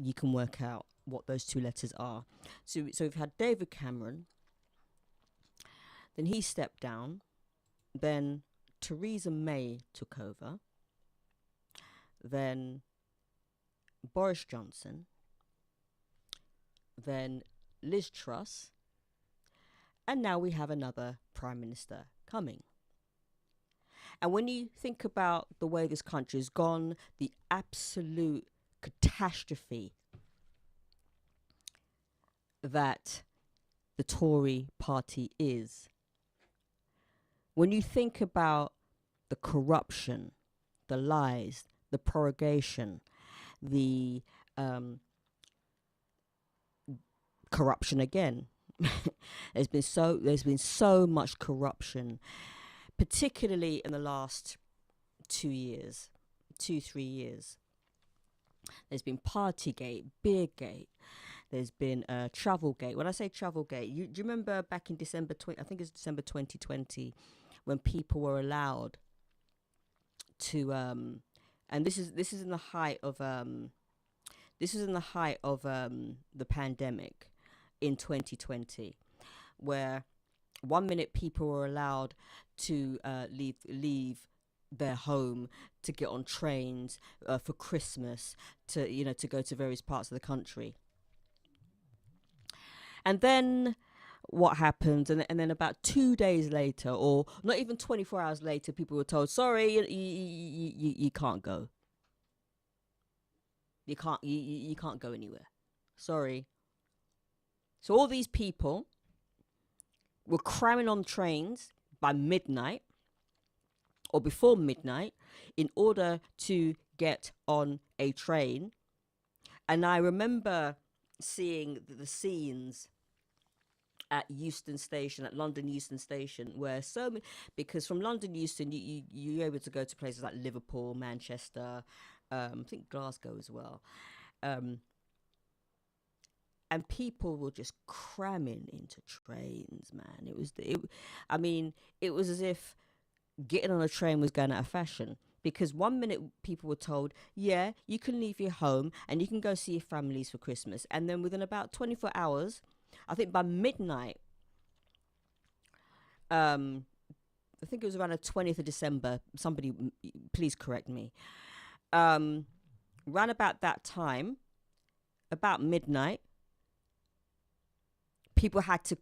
you can work out what those two letters are. So we've had David Cameron, then he stepped down, then Theresa May took over, then Boris Johnson, then Liz Truss, and now we have another Prime Minister coming. And when you think about the way this country has gone, the absolute catastrophe that the Tory party is, when you think about the corruption, the lies, the prorogation, the corruption again, there's been so much corruption, particularly in the last 3 years. There's been Partygate, Beergate. There's been Travelgate. When I say Travelgate, do you remember back in December 2020, when people were allowed to and this is in the height of the pandemic in 2020, where 1 minute people were allowed to leave their home to get on trains for Christmas to go to various parts of the country. And then what happened? And then about 2 days later, or not even 24 hours later, people were told, sorry, you can't go. You can't go anywhere. Sorry. So all these people were cramming on trains by midnight or before midnight in order to get on a train. And I remember seeing the scenes at Euston Station, at London Euston Station, where so many, because from London Euston you're able to go to places like Liverpool, Manchester, I think Glasgow as well, and people were just cramming into trains, man. It was as if getting on a train was going out of fashion, because 1 minute people were told, yeah, you can leave your home and you can go see your families for Christmas, and then within about 24 hours, I think by midnight, I think it was around the 20th of December, somebody please correct me, round about that time, about midnight, people had to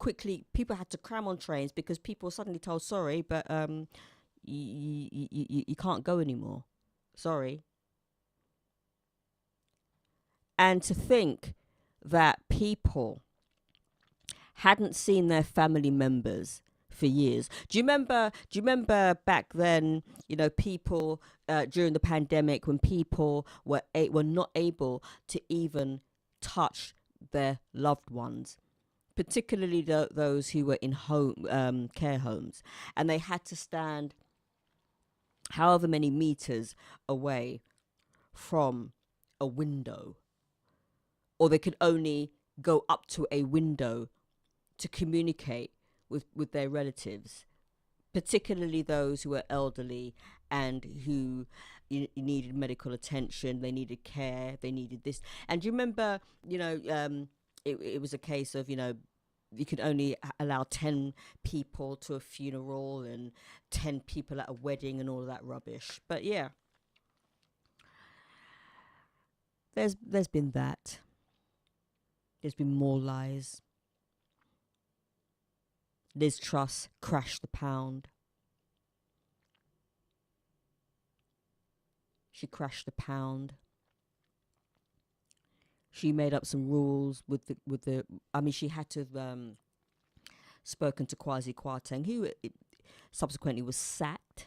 cram on trains because people were suddenly told, sorry, but you can't go anymore. Sorry. And to think that people hadn't seen their family members for years. Do you remember back then, people during the pandemic, when people were not able to even touch their loved ones, particularly those who were in home care homes, and they had to stand however many meters away from a window, or they could only go up to a window to communicate with their relatives, particularly those who were elderly and who needed medical attention, they needed care, they needed this. And do you remember, it was a case of, you could only allow 10 people to a funeral and 10 people at a wedding and all of that rubbish. But yeah, there's been that. There's been more lies. Liz Truss crashed the pound. She crashed the pound. She made up some rules with the. I mean, she had to have spoken to Kwasi Kwarteng, who subsequently was sacked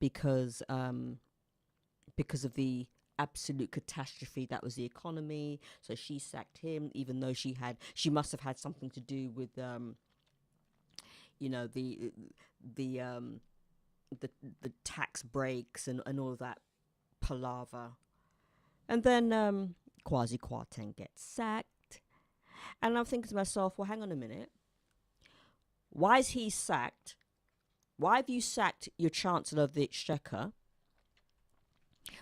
because of the absolute catastrophe that was the economy. So she sacked him, even though she must have had something to do with the tax breaks and all of that palaver. And then Kwasi Kwarteng gets sacked. And I'm thinking to myself, well, hang on a minute. Why is he sacked? Why have you sacked your Chancellor of the Exchequer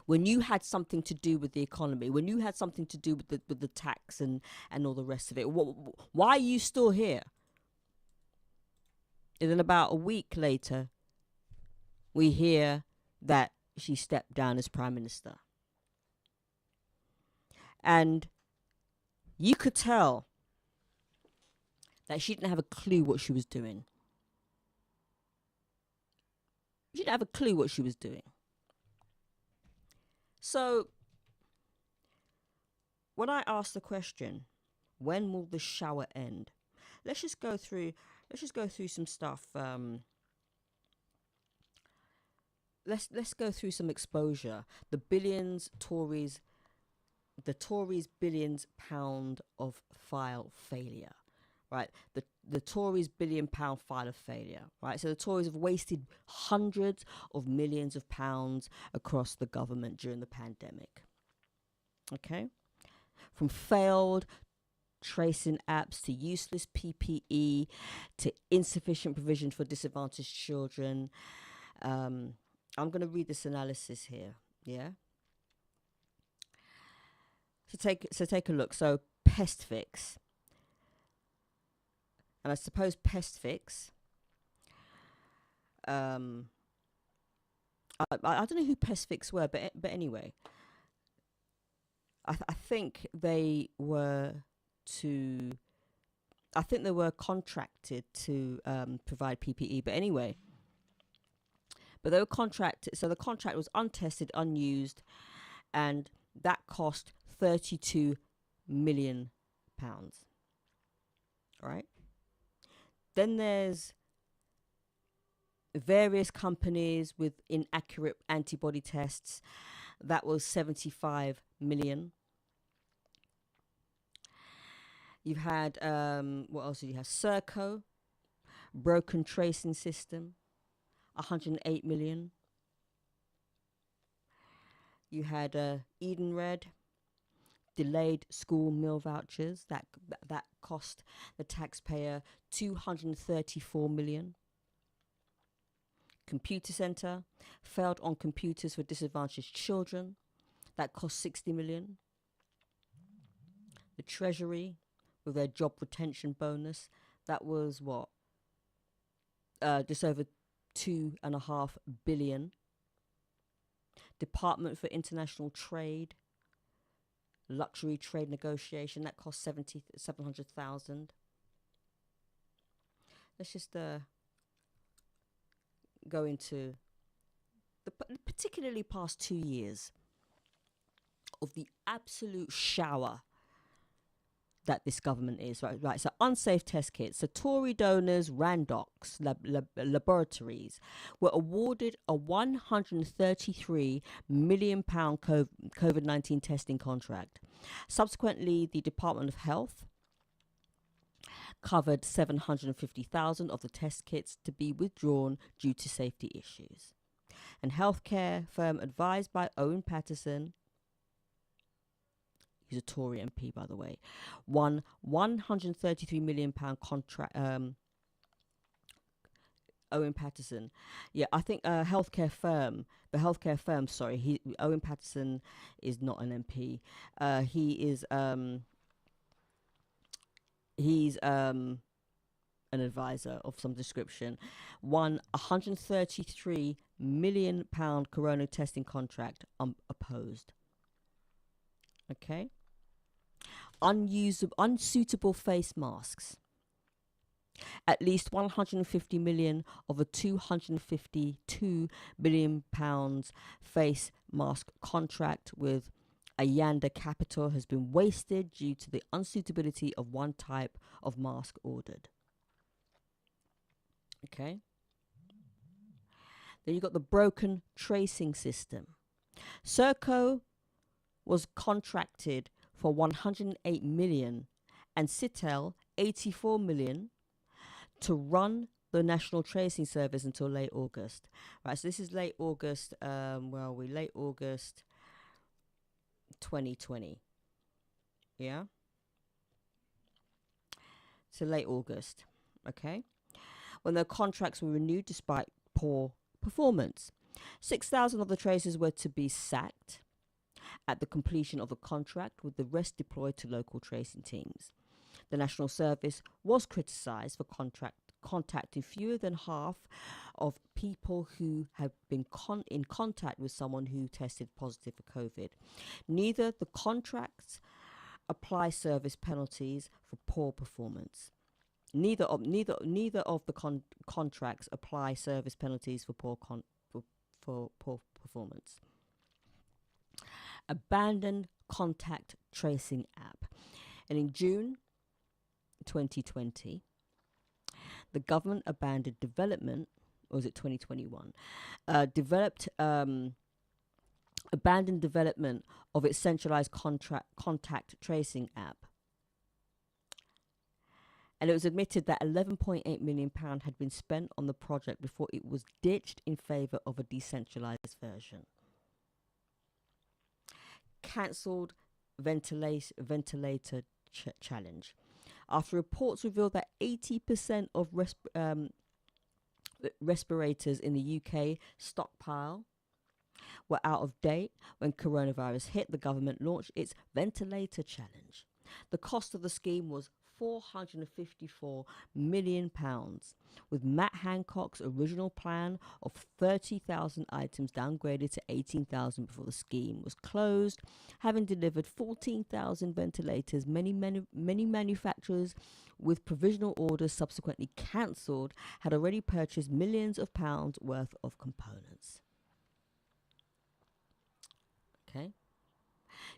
when you had something to do with the economy, when you had something to do with the tax and all the rest of it? Why are you still here? And then about a week later, we hear that she stepped down as prime minister. And you could tell that she didn't have a clue what she was doing. She didn't have a clue what she was doing. So when I asked the question, when will the shower end? Let's just go through some stuff. Let's go through some exposure. The Tories' billions pound of file failure, right? The Tories' £1 billion file of failure, right? So the Tories have wasted hundreds of millions of pounds across the government during the pandemic. Okay, from failed tracing apps to useless PPE to insufficient provision for disadvantaged children. I'm going to read this analysis here. Yeah. So take a look. So Pest Fix, and I suppose Pest Fix. I don't know who Pest Fix were, but anyway, I think they were contracted to provide PPE. But anyway, they were contracted. So the contract was untested, unused, and that cost £32 million. Right? Then there's various companies with inaccurate antibody tests. That was 75 million. You've had, what else did you have? Serco, broken tracing system, 108 million. You had Edenred, delayed school meal vouchers. That cost the taxpayer 234 million. Computer Centre, failed on computers for disadvantaged children. That cost 60 million. The Treasury, with their job retention bonus, that was what? Just over 2.5 billion. Department for International Trade, luxury trade negotiation, that cost 700,000. Let's just go into the particularly past 2 years of the absolute shower that this government is, right? So unsafe test kits. So Tory donors, Randox laboratories, were awarded a £133 million COVID-19 testing contract. Subsequently, the Department of Health covered 750,000 of the test kits to be withdrawn due to safety issues. And healthcare firm advised by Owen Paterson, he's a Tory MP, by the way, won £133 million contract. Owen Paterson, yeah, I think the healthcare firm. Sorry, Owen Paterson is not an MP. He's an advisor of some description. Won £133 million corona testing contract opposed. Okay. Unsuitable face masks. At least 150 million of a 252 million pounds face mask contract with Ayanda Capital has been wasted due to the unsuitability of one type of mask ordered. Okay. Then you've got the broken tracing system. Serco was contracted for 108 million and Citel 84 million to run the National Tracing Service until late August. Right, so this is late August, late August 2020. Yeah? So late August, okay? When the contracts were renewed despite poor performance. 6,000 of the tracers were to be sacked at the completion of the contract, with the rest deployed to local tracing teams. The National Service was criticised for contacting fewer than half of people who have been in contact with someone who tested positive for COVID. Neither the contracts apply service penalties for poor performance. Neither of the contracts apply service penalties for poor performance. Abandoned contact tracing app. And in June 2020, the government abandoned development, or was it 2021? Abandoned development of its centralized contact tracing app. And it was admitted that £11.8 million had been spent on the project before it was ditched in favour of a decentralised version. Cancelled ventilator challenge. After reports revealed that 80% of respirators in the UK stockpile were out of date when coronavirus hit, the government launched its ventilator challenge. The cost of the scheme was £454 million, with Matt Hancock's original plan of 30,000 items downgraded to 18,000 before the scheme was closed. Having delivered 14,000 ventilators, many manufacturers with provisional orders subsequently cancelled had already purchased millions of pounds worth of components. Okay.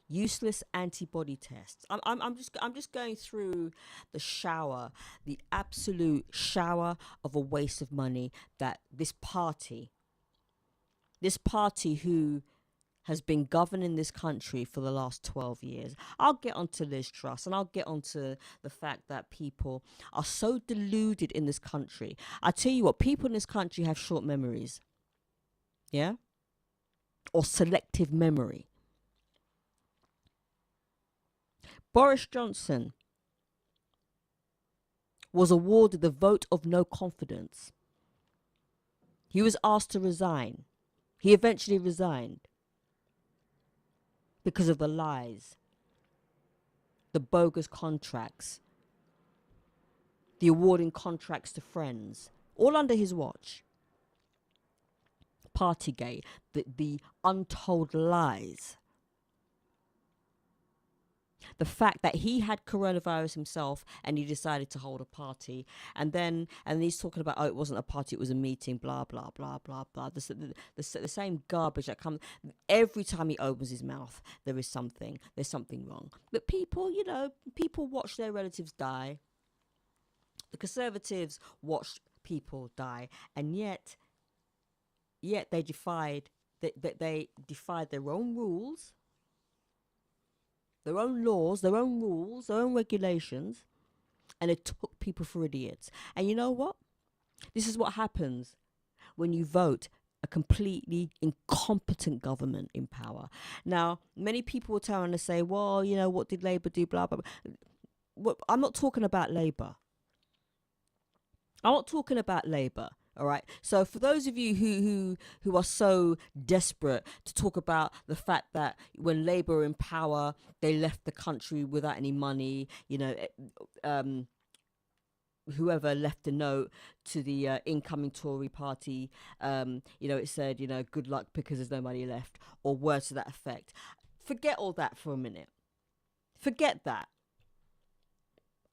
Useless antibody tests. I'm just going through the absolute shower of a waste of money that this party who has been governing this country for the last 12 years. I'll get onto Liz Truss, and I'll get onto the fact that people are so deluded in this country. I tell you what, people in this country have short memories. Yeah? Or selective memory. Boris Johnson was awarded the vote of no confidence. He was asked to resign. He eventually resigned because of the lies, the bogus contracts, the awarding contracts to friends, all under his watch. Partygate, the untold lies. The fact that he had coronavirus himself and he decided to hold a party, and he's talking about, oh, it wasn't a party, it was a meeting, blah blah blah blah blah. The same garbage that comes every time he opens his mouth. There's something wrong. But people watch their relatives die. The Conservatives watched people die, and yet they defied their own rules. Their own laws, their own rules, their own regulations, and it took people for idiots. And you know what? This is what happens when you vote a completely incompetent government in power. Now, many people will turn around and say, well, what did Labour do, blah, blah, blah. Well, I'm not talking about Labour. All right. So for those of you who are so desperate to talk about the fact that when Labour were in power, they left the country without any money, whoever left a note to the incoming Tory party, it said, good luck because there's no money left, or words to that effect. Forget all that for a minute. Forget that.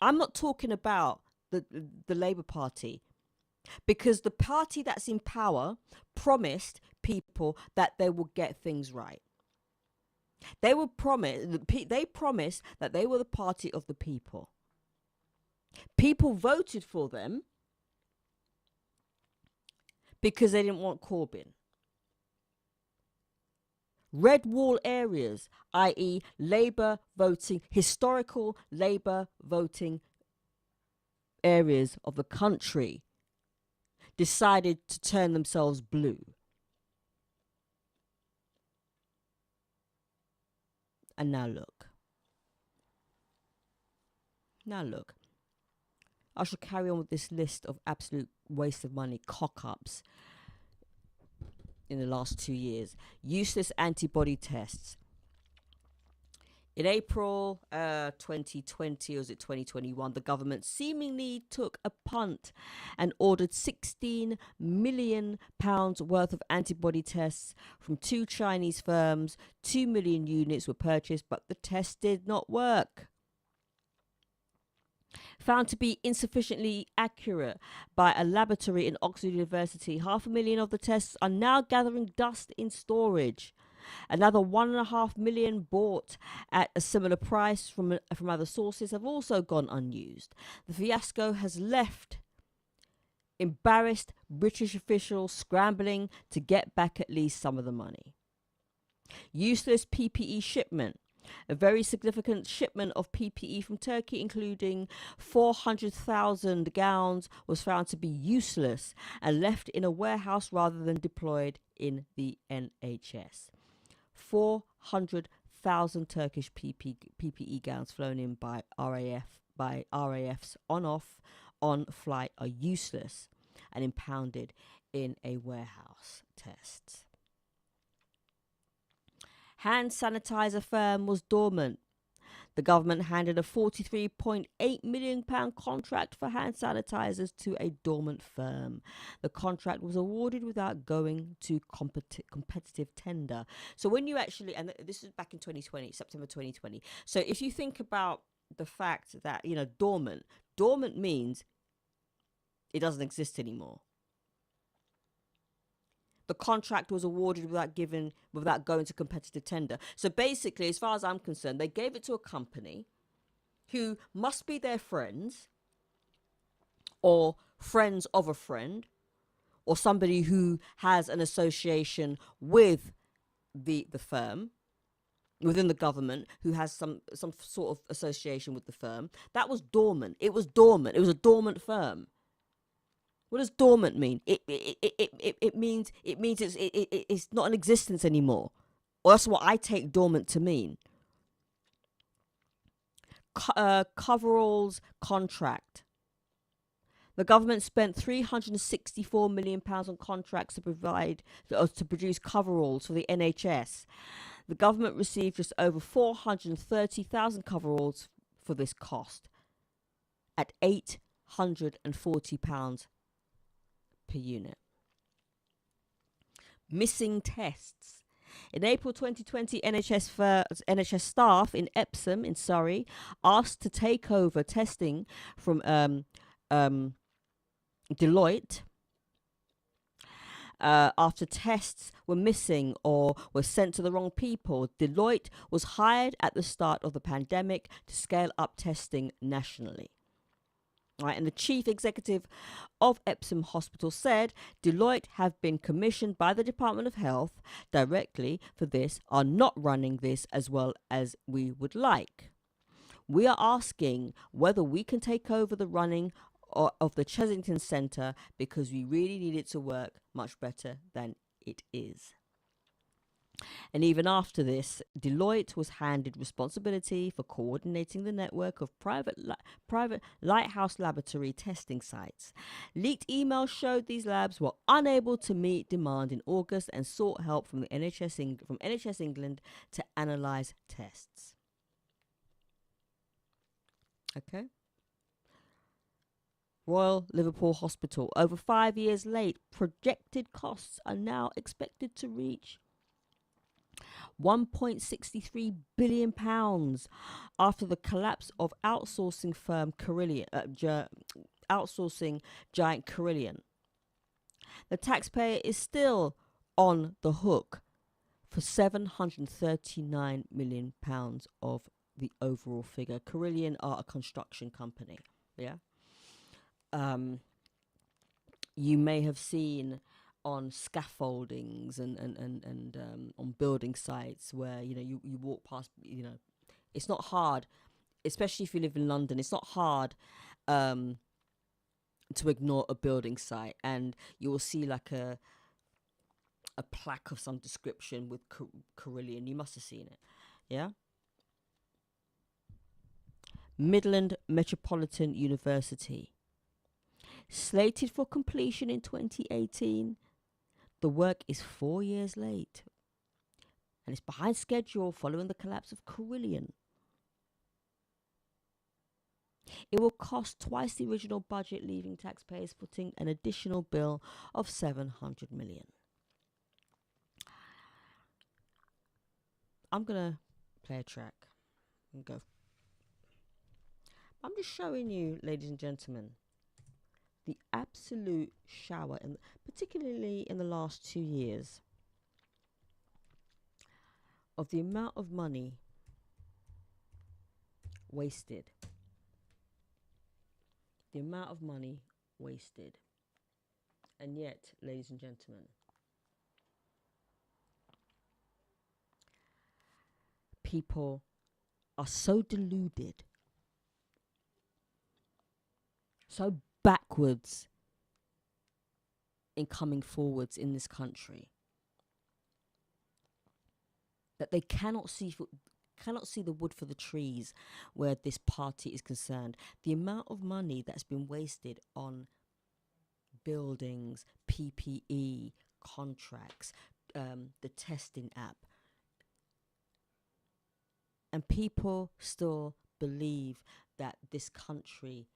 I'm not talking about the Labour Party. Because the party that's in power promised people that they will get things right. They promised that they were the party of the people. People voted for them because they didn't want Corbyn. Red wall areas, i.e. Labour voting, historical Labour voting areas of the country, decided to turn themselves blue. And now look. I shall carry on with this list of absolute waste of money, cock-ups. in the last 2 years. Useless antibody tests. In April 2020, or was it 2021, the government seemingly took a punt and ordered £16 million worth of antibody tests from 2 Chinese firms. 2 million units were purchased, but the tests did not work. Found to be insufficiently accurate by a laboratory in Oxford University, 500,000 of the tests are now gathering dust in storage. Another 1.5 million bought at a similar price from other sources have also gone unused. The fiasco has left embarrassed British officials scrambling to get back at least some of the money. Useless PPE shipment. A very significant shipment of PPE from Turkey, including 400,000 gowns, was found to be useless and left in a warehouse rather than deployed in the NHS. 400,000 Turkish PPE gowns flown in by RAF's on flight are useless and impounded in a warehouse. Tests. Hand sanitizer firm was dormant. The government handed a £43.8 million contract for hand sanitizers to a dormant firm. The contract was awarded without going to competitive tender. So when you actually, and this is back in 2020, September 2020. So if you think about the fact that, dormant means it doesn't exist anymore. The contract was awarded without going to competitive tender. So basically, as far as I'm concerned, they gave it to a company who must be their friends or friends of a friend or somebody who has an association with the firm within the government, who has some sort of association with the firm. That was dormant. It was dormant. It was a dormant firm. What does dormant mean? It means it's not in existence anymore. Or that's what I take dormant to mean. Coveralls contract. The government spent £364 million on contracts to produce coveralls for the NHS. The government received just over 430,000 coveralls for this cost at £840 per unit. Missing tests. In April 2020, NHS staff in Epsom in Surrey asked to take over testing from Deloitte after tests were missing or were sent to the wrong people. Deloitte was hired at the start of the pandemic to scale up testing nationally. Right, and the chief executive of Epsom Hospital said Deloitte have been commissioned by the Department of Health directly for this, are not running this as well as we would like. We are asking whether we can take over the running of the Chesington Centre because we really need it to work much better than it is. And even after this, Deloitte was handed responsibility for coordinating the network of private lighthouse laboratory testing sites. Leaked emails showed these labs were unable to meet demand in August and sought help from the NHS England to analyse tests. Okay. Royal Liverpool Hospital, over 5 years late, projected costs are now expected to reach £1.63 billion after the collapse of outsourcing giant Carillion. The taxpayer is still on the hook for £739 million of the overall figure. Carillion are a construction company. Yeah. You may have seen on scaffoldings and on building sites where you walk past, it's not hard, especially if you live in London, it's not hard to ignore a building site, and you will see like a plaque of some description with Carillion. You must have seen it. Yeah. Midland Metropolitan University, slated for completion in 2018, The work is 4 years late, and it's behind schedule following the collapse of Carillion. It will cost twice the original budget, leaving taxpayers footing an additional bill of 700 million. I'm going to play a track and go. I'm just showing you, ladies and gentlemen, the absolute shower, and particularly in the last 2 years, of the amount of money wasted. The amount of money wasted. And yet, ladies and gentlemen, people are so deluded, so backwards in coming forwards in this country, that they cannot see the wood for the trees where this party is concerned. The amount of money that's been wasted on buildings, PPE, contracts, the testing app. And people still believe that this country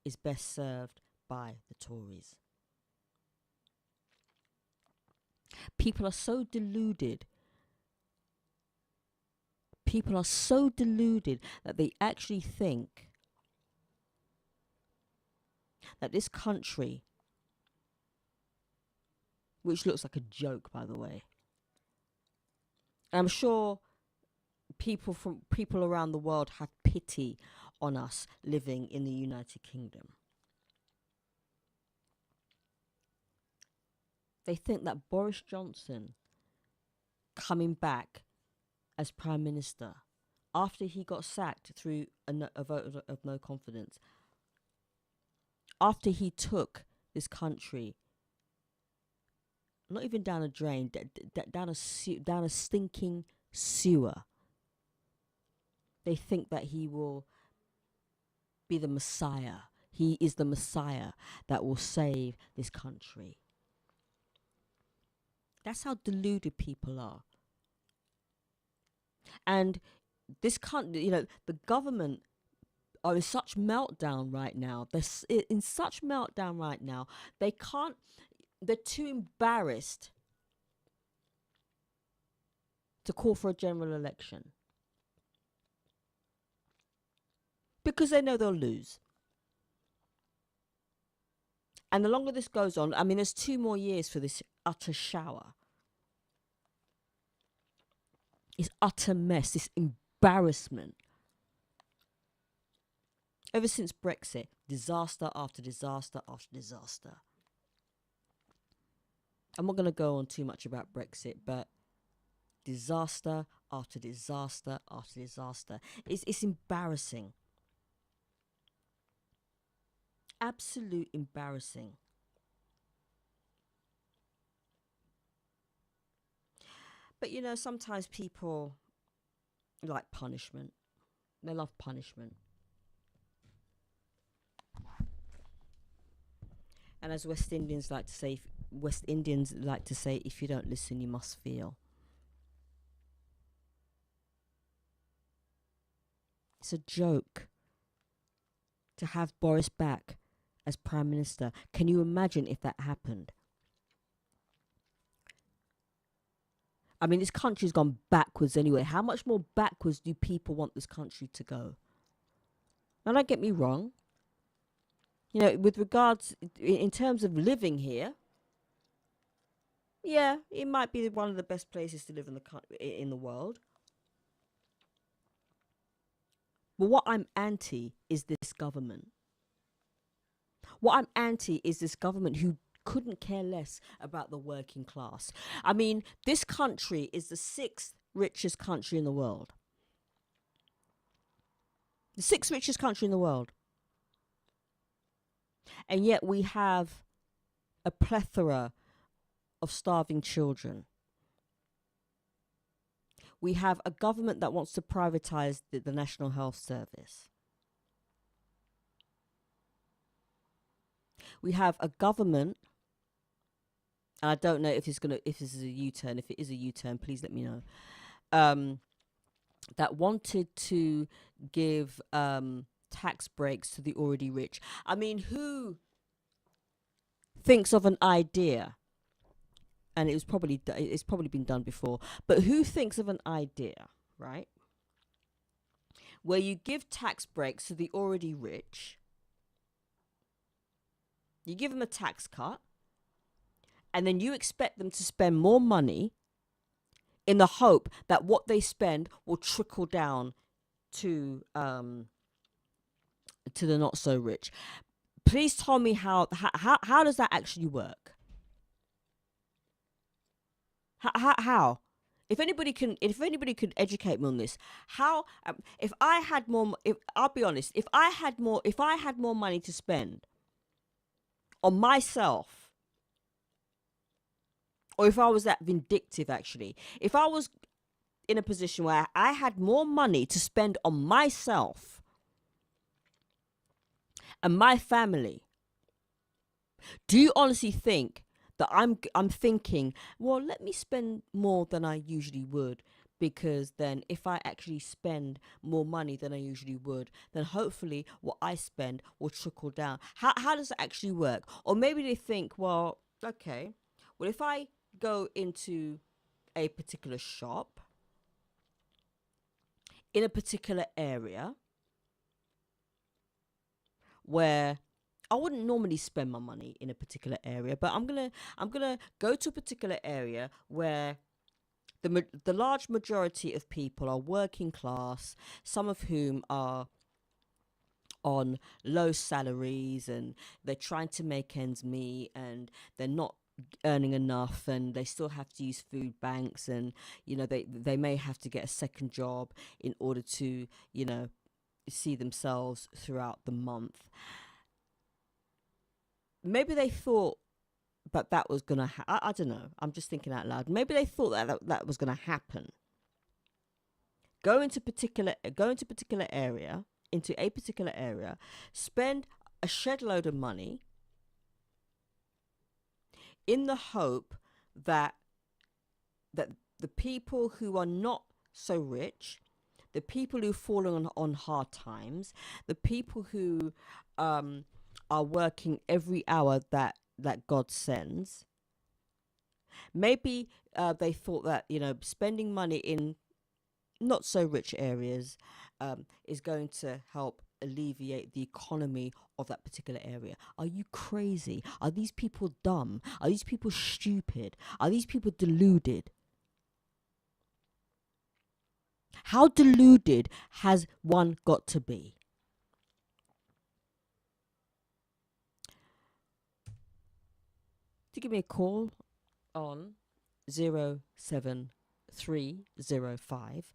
is best served by the Tories. People are so deluded. People are so deluded that they actually think that this country, which looks like a joke, by the way, I'm sure people around the world have pity on us living in the United Kingdom. They think that Boris Johnson coming back as Prime Minister after he got sacked through a vote of no confidence, after he took this country not even down a drain, down a stinking sewer, they think that he will be the Messiah. He is the Messiah that will save this country. That's how deluded people are. And this country, the government are in such meltdown right now. They're in such meltdown right now. They're too embarrassed to call for a general election, because they know they'll lose. And the longer this goes on, there's 2 more years for this utter shower. This utter mess, this embarrassment. Ever since Brexit, disaster after disaster after disaster. I'm not going to go on too much about Brexit, but disaster after disaster after disaster. It's embarrassing. Absolute embarrassing. But sometimes people like punishment. They love punishment. And as West Indians like to say, if you don't listen, you must feel. It's a joke to have Boris back as Prime Minister. Can you imagine if that happened? This country's gone backwards anyway. How much more backwards do people want this country to go? Now, don't get me wrong. With regards, in terms of living here, yeah, it might be one of the best places to live in the world. But what I'm anti is this government. What I'm anti is this government who couldn't care less about the working class. This country is the 6th richest country in the world. The 6th richest country in the world. And yet we have a plethora of starving children. We have a government that wants to privatize the National Health Service. We have a government, and I don't know if this is a U-turn. If it is a U-turn, please let me know. That wanted to give tax breaks to the already rich. I mean, who thinks of an idea? And it's probably been done before. But who thinks of an idea, right, where you give tax breaks to the already rich? You give them a tax cut, and then you expect them to spend more money in the hope that what they spend will trickle down to the not so rich. Please tell me how does that actually work? How? If anybody could educate me on this, how? If I'll be honest, if I had more money to spend on myself, or if I was that vindictive, actually, if I was in a position where I had more money to spend on myself and my family, do you honestly think that I'm thinking, well, let me spend more than I usually would, because then if I actually spend more money than I usually would, then hopefully what I spend will trickle down. How does it actually work? Or maybe they think, well, okay, well, if I go into a particular shop in a particular area where I wouldn't normally spend my money in a particular area, but I'm gonna go to a particular area where the large majority of people are working class, some of whom are on low salaries, and they're trying to make ends meet, and they're not earning enough, and they still have to use food banks, and they may have to get a second job in order to see themselves throughout the month. Maybe they thought that was gonna I don't know, I'm just thinking out loud. Maybe they thought that was gonna happen. Go into a particular area, spend a shed load of money in the hope that the people who are not so rich, the people who've fallen on hard times, the people who are working every hour that God sends, maybe they thought that spending money in not so rich areas is going to help alleviate the economy of that particular area. Are you crazy? Are these people dumb? Are these people stupid? Are these people deluded? How deluded has one got to be? To give me a call on 07305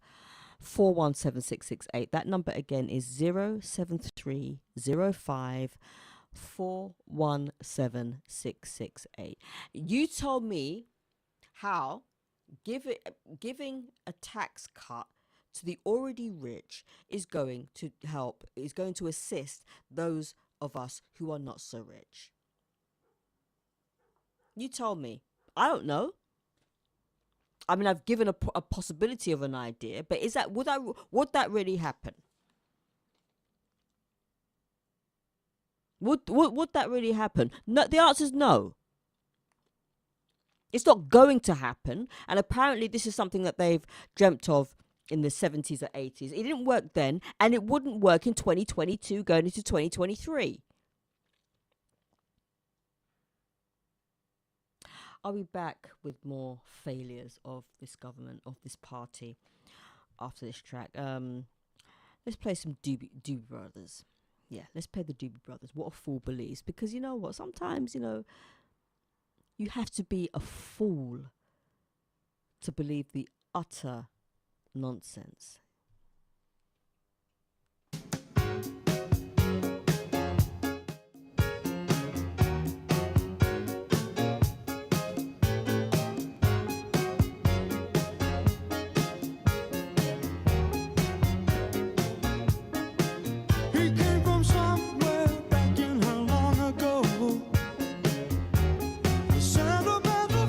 417668. That number again is 07305 417668. You told me how giving a tax cut to the already rich is going to assist those of us who are not so rich. You told me. I don't know. I mean, I've given a possibility of an idea, but would that really happen? Would that really happen? No, the answer is no. It's not going to happen, and apparently this is something that they've dreamt of in the 70s or 80s. It didn't work then, and it wouldn't work in 2022 going into 2023. I'll be back with more failures of this government, of this party, after this track. Let's play some Doobie Brothers. Yeah, let's play the Doobie Brothers. What a Fool Believes. Because you know what? Sometimes, you have to be a fool to believe the utter nonsense. Santa Barbara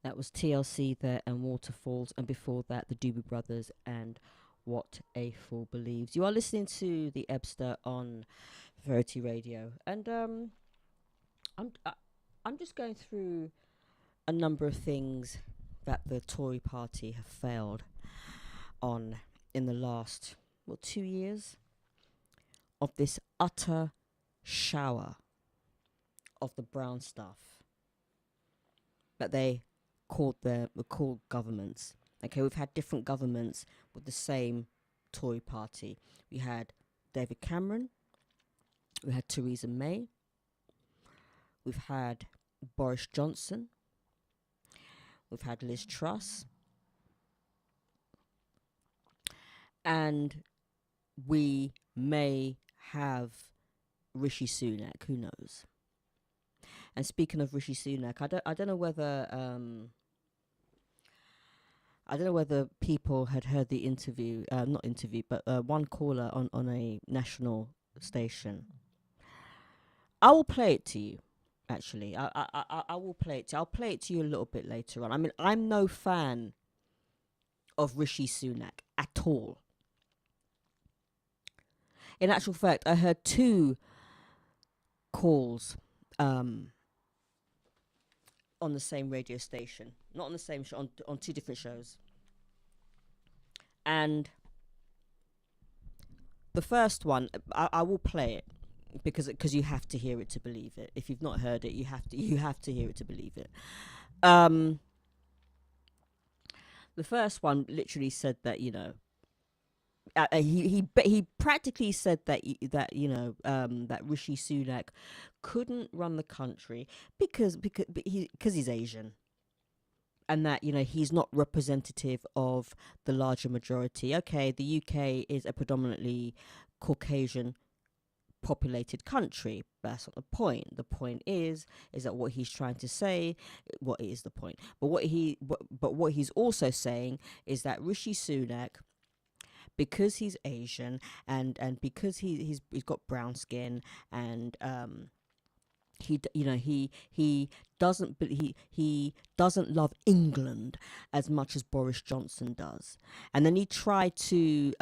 That was TLC there and Waterfalls, and before that the Doobie Brothers and What a Fool Believes. You are listening to the Ebster on Feferity Radio, and I'm just going through a number of things that the Tory party have failed on in the last 2 years of this utter shower of the brown stuff that they called governments. Okay, we've had different governments with the same Tory party. We had David Cameron, we had Theresa May, we've had Boris Johnson, we've had Liz Truss, and we may have Rishi Sunak. Who knows? And speaking of Rishi Sunak, I don't know whether people had heard the interview, not interview, but one caller on a national station. I will play it to you. Actually, I will play it. I'll play it to you a little bit later on. I mean, I'm no fan of Rishi Sunak at all. In actual fact, I heard 2 calls on the same radio station, not on the same show, on 2 different shows. And the first one, I will play it because you have to hear it to believe it. If you've not heard it, you have to hear it to believe it. The first one literally said that, you know, he practically said that that Rishi Sunak couldn't run the country because he's Asian, and that, you know, he's not representative of the larger majority. Okay, the UK is a predominantly Caucasian populated country, but that's not the point. The point is that what he's trying to say, what is the point? But what he's also saying is that Rishi Sunak, because he's Asian and because he's got brown skin, and he doesn't love England as much as Boris Johnson does. And then he tried to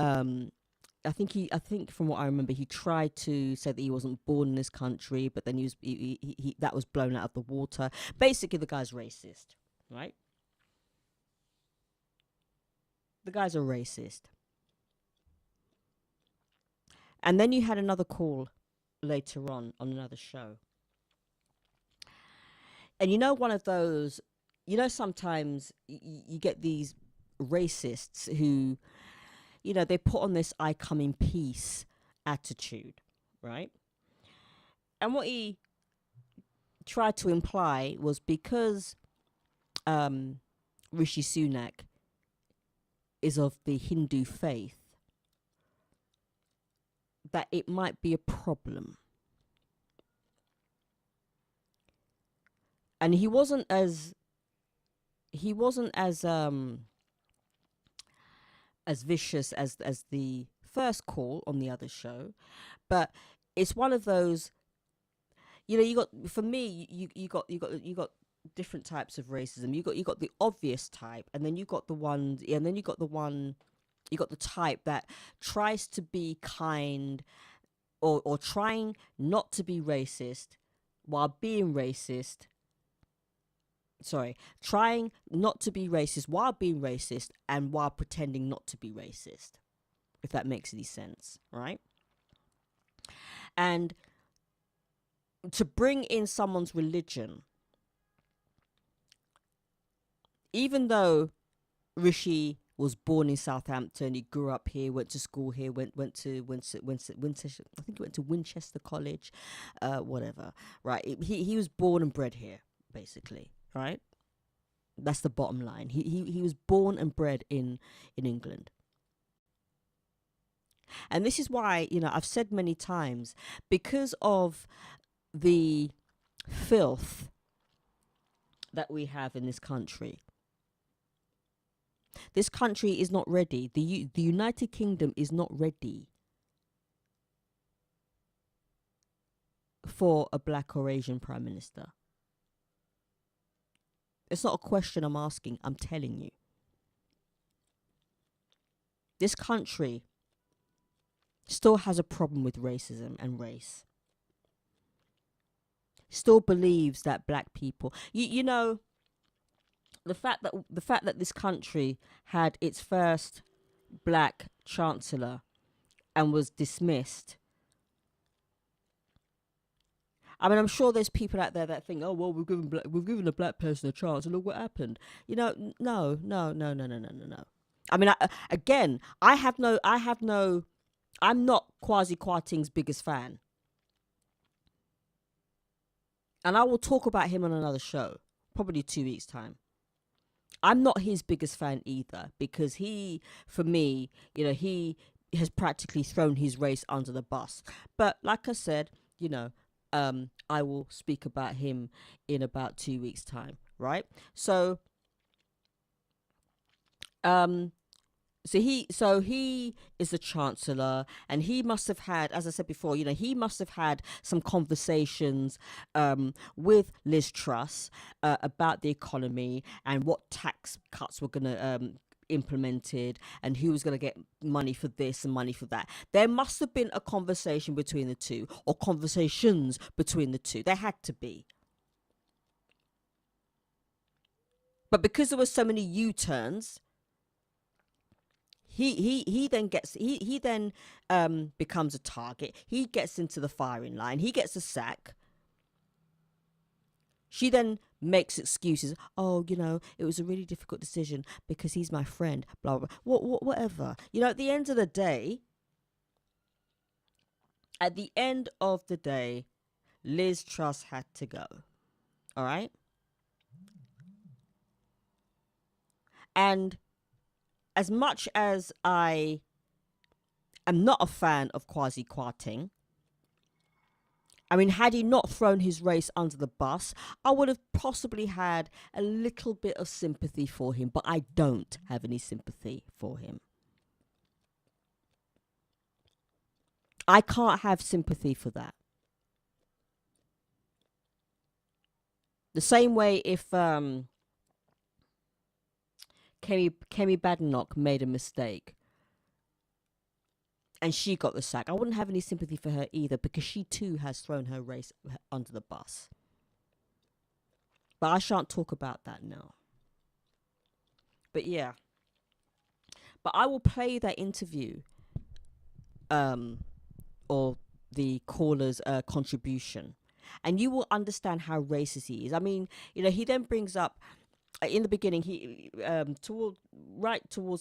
I think from what I remember, he tried to say that he wasn't born in this country, but then he that was blown out of the water. Basically, the guy's racist, right? The guy's a racist. And then you had another call later on another show. And you know, one of those, you know, sometimes you get these racists who, you know, they put on this I come in peace attitude, right? And what he tried to imply was because Rishi Sunak is of the Hindu faith, that it might be a problem. And he wasn't as vicious as the first call on the other show, but it's one of those, you know, you got, for me, you got different types of racism. You got the obvious type, and then you got the ones, and then you got the type that tries to be kind, or trying not to be racist while being racist. Sorry, trying not to be racist while being racist, and while pretending not to be racist, if that makes any sense, right? And to bring in someone's religion, even though Rishi was born in Southampton, he grew up here, went to school here, went to Winchester, I think he went to Winchester College, whatever, right? He was born and bred here, basically, right? That's the bottom line. He was born and bred in England. And this is why, you know, I've said many times, because of the filth that we have in this country, this country is not ready. The United Kingdom is not ready for a black or Asian prime minister. It's not a question I'm asking, I'm telling you. This country still has a problem with racism and race. Still believes that black people, you know, the fact that this country had its first black chancellor and was dismissed. I mean, I'm sure there's people out there that think, oh well, we've given a black person a chance, and look what happened. No, no, no, no, no, no, no, no. I mean, again, I'm not Kwasi Kwarteng's biggest fan, and I will talk about him on another show, probably 2 weeks time. I'm not his biggest fan either because for me, he has practically thrown his race under the bus. But like I said, I will speak about him in about 2 weeks time, right? So, um, so he is the chancellor, and he must have had, as I said before, he must have had some conversations with Liz Truss about the economy and what tax cuts were going to implemented and who was going to get money for this and money for that. There must have been a conversation between the two, or conversations between the two. There had to be. But because there were so many U-turns, he then becomes a target. He gets into the firing line. He gets a sack. She then makes excuses. Oh, it was a really difficult decision because he's my friend. Blah blah. Whatever. At the end of the day, Liz Truss had to go. All right. And as much as I am not a fan of Kwasi Kwarteng, I mean, had he not thrown his race under the bus, I would have possibly had a little bit of sympathy for him, but I don't have any sympathy for him. I can't have sympathy for that. The same way if Kemi Badenoch made a mistake and she got the sack, I wouldn't have any sympathy for her either, because she too has thrown her race under the bus. But I shan't talk about that now. But yeah. But I will play that interview, or the caller's contribution, and you will understand how racist he is. I mean, he then brings up, in the beginning, he towards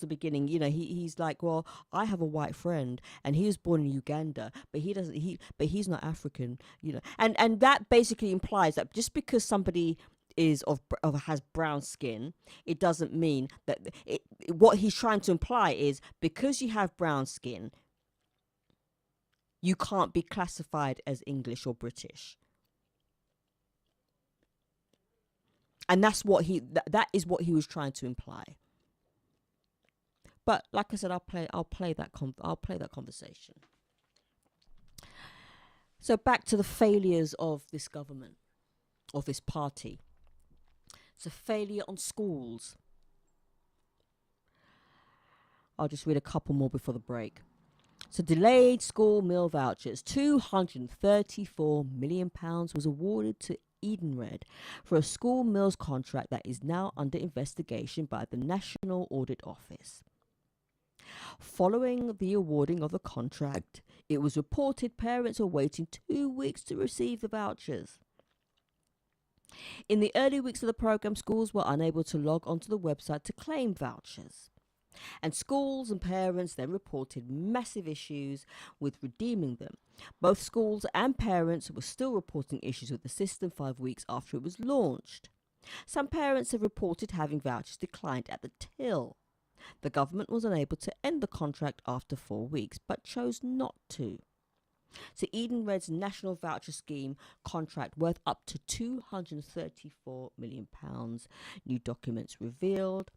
the beginning, he's like, well, I have a white friend and he was born in Uganda, but he's not African, and that basically implies that just because somebody is has brown skin, it doesn't mean that what he's trying to imply is, because you have brown skin, you can't be classified as English or British. And that's what that is what he was trying to imply. But like I said, I'll play that conversation. So back to the failures of this government, of this party. It's a failure on schools. I'll just read a couple more before the break. So delayed school meal vouchers. £234 million was awarded to Edenred for a school meals contract that is now under investigation by the National Audit Office. Following the awarding of the contract, it was reported parents were waiting 2 weeks to receive the vouchers. In the early weeks of the program, schools were unable to log onto the website to claim vouchers. And schools and parents then reported massive issues with redeeming them. Both schools and parents were still reporting issues with the system 5 weeks after it was launched. Some parents have reported having vouchers declined at the till. The government was unable to end the contract after 4 weeks, but chose not to. So Edenred's National Voucher Scheme contract, worth up to £234 million, new documents revealed.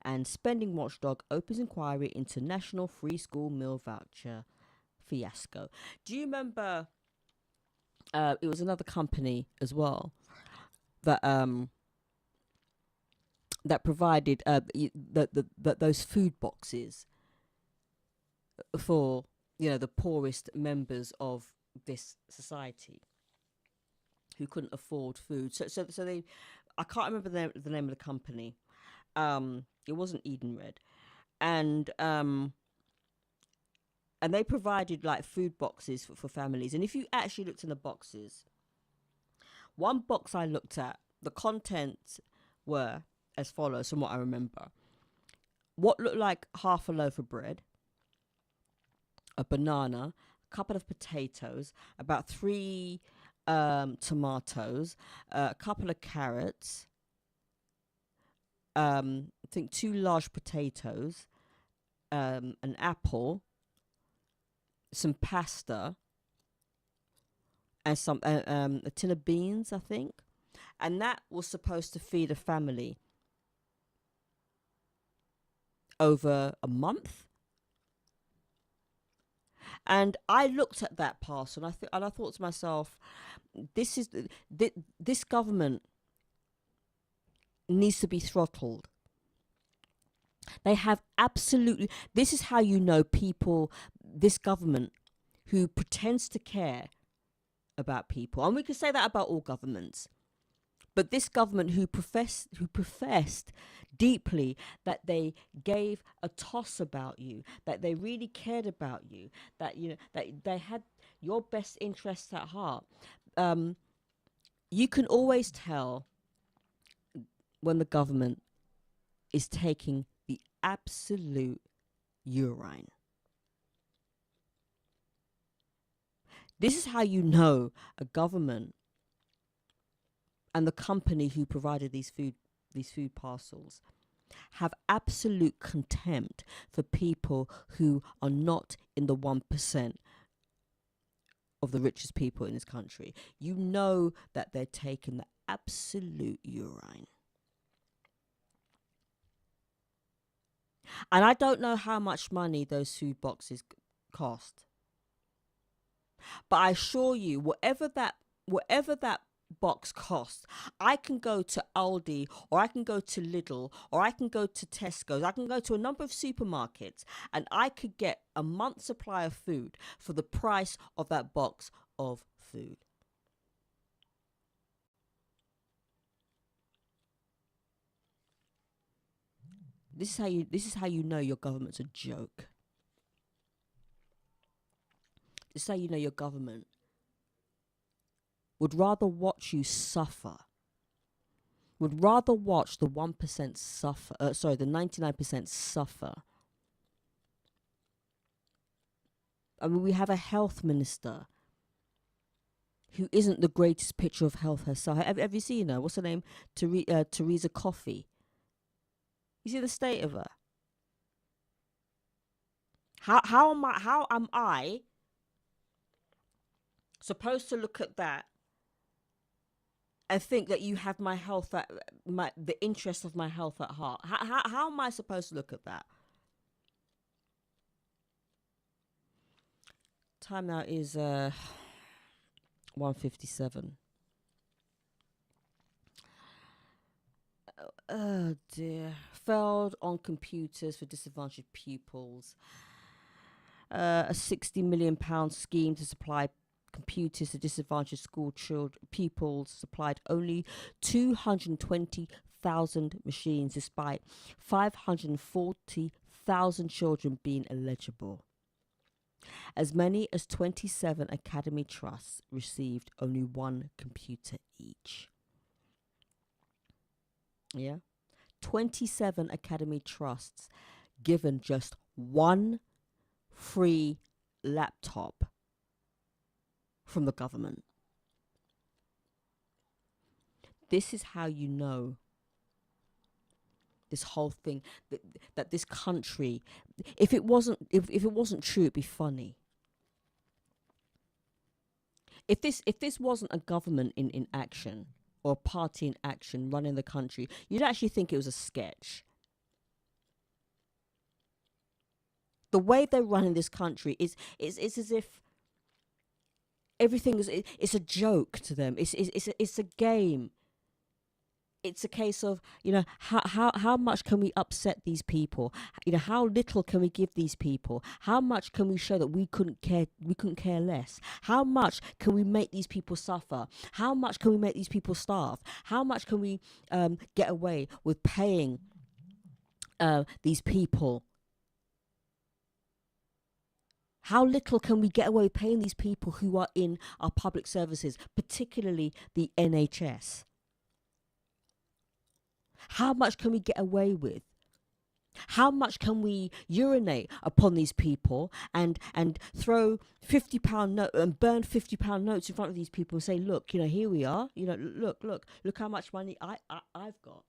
And Spending Watchdog opens inquiry into National Free School Meal Voucher fiasco. Do you remember? It was another company as well that that provided those food boxes for the poorest members of this society who couldn't afford food. So they, I can't remember the name of the company. It wasn't Edenred, and they provided like food boxes for families. And if you actually looked in the boxes, One box I looked at, the contents were as follows from what I remember. What looked like half a loaf of bread, a banana, a couple of potatoes, about 3 tomatoes, a couple of carrots, I think 2 large potatoes, an apple, some pasta, and some a tin of beans, I think. And that was supposed to feed a family over a month. And I looked at that parcel, and I thought to myself, this government needs to be throttled. They have absolutely. This is how you know people. This government who pretends to care about people, and we could say that about all governments. But this government who professed deeply that they gave a toss about you, that they really cared about you, that that they had your best interests at heart. You can always tell when the government is taking the absolute urine. This is how you know a government and the company who provided these food parcels have absolute contempt for people who are not in the 1% of the richest people in this country. You know that they're taking the absolute urine. And I don't know how much money those food boxes cost. But I assure you, whatever that box costs, I can go to Aldi, or I can go to Lidl, or I can go to Tesco's, I can go to a number of supermarkets, and I could get a month's supply of food for the price of that box of food. This is how you know your government's a joke. This is how you know your government would rather watch you suffer, would rather watch the 1% suffer, the 99% suffer. I mean, we have a health minister who isn't the greatest picture of health herself. Have you seen her? What's her name? Teresa Coffey. You see the state of her? How am I supposed to look at that and think that you have my health the interest of my health at heart? How am I supposed to look at that? Time now is 1:57. Oh dear. Failed on computers for disadvantaged pupils. A £60 million scheme to supply computers to disadvantaged school pupils supplied only 220,000 machines, despite 540,000 children being eligible. As many as 27 academy trusts received only 1 computer each. Yeah. 27 academy trusts given just 1 free laptop from the government. This is how you know this whole thing, that this country, if it wasn't true, it'd be funny. If this wasn't a government in action, or a party in action running the country, you'd actually think it was a sketch. The way they're running this country is as if everything it's a joke to them. It's a game. It's a case of, how much can we upset these people? How little can we give these people? How much can we show that we couldn't care less? How much can we make these people suffer? How much can we make these people starve? How much can we get away with paying these people How little can we get away paying these people who are in our public services, particularly the NHS? How much can we get away with? How much can we urinate upon these people and throw £50 note and burn £50 notes in front of these people and say, look, here we are, look how much money I've got.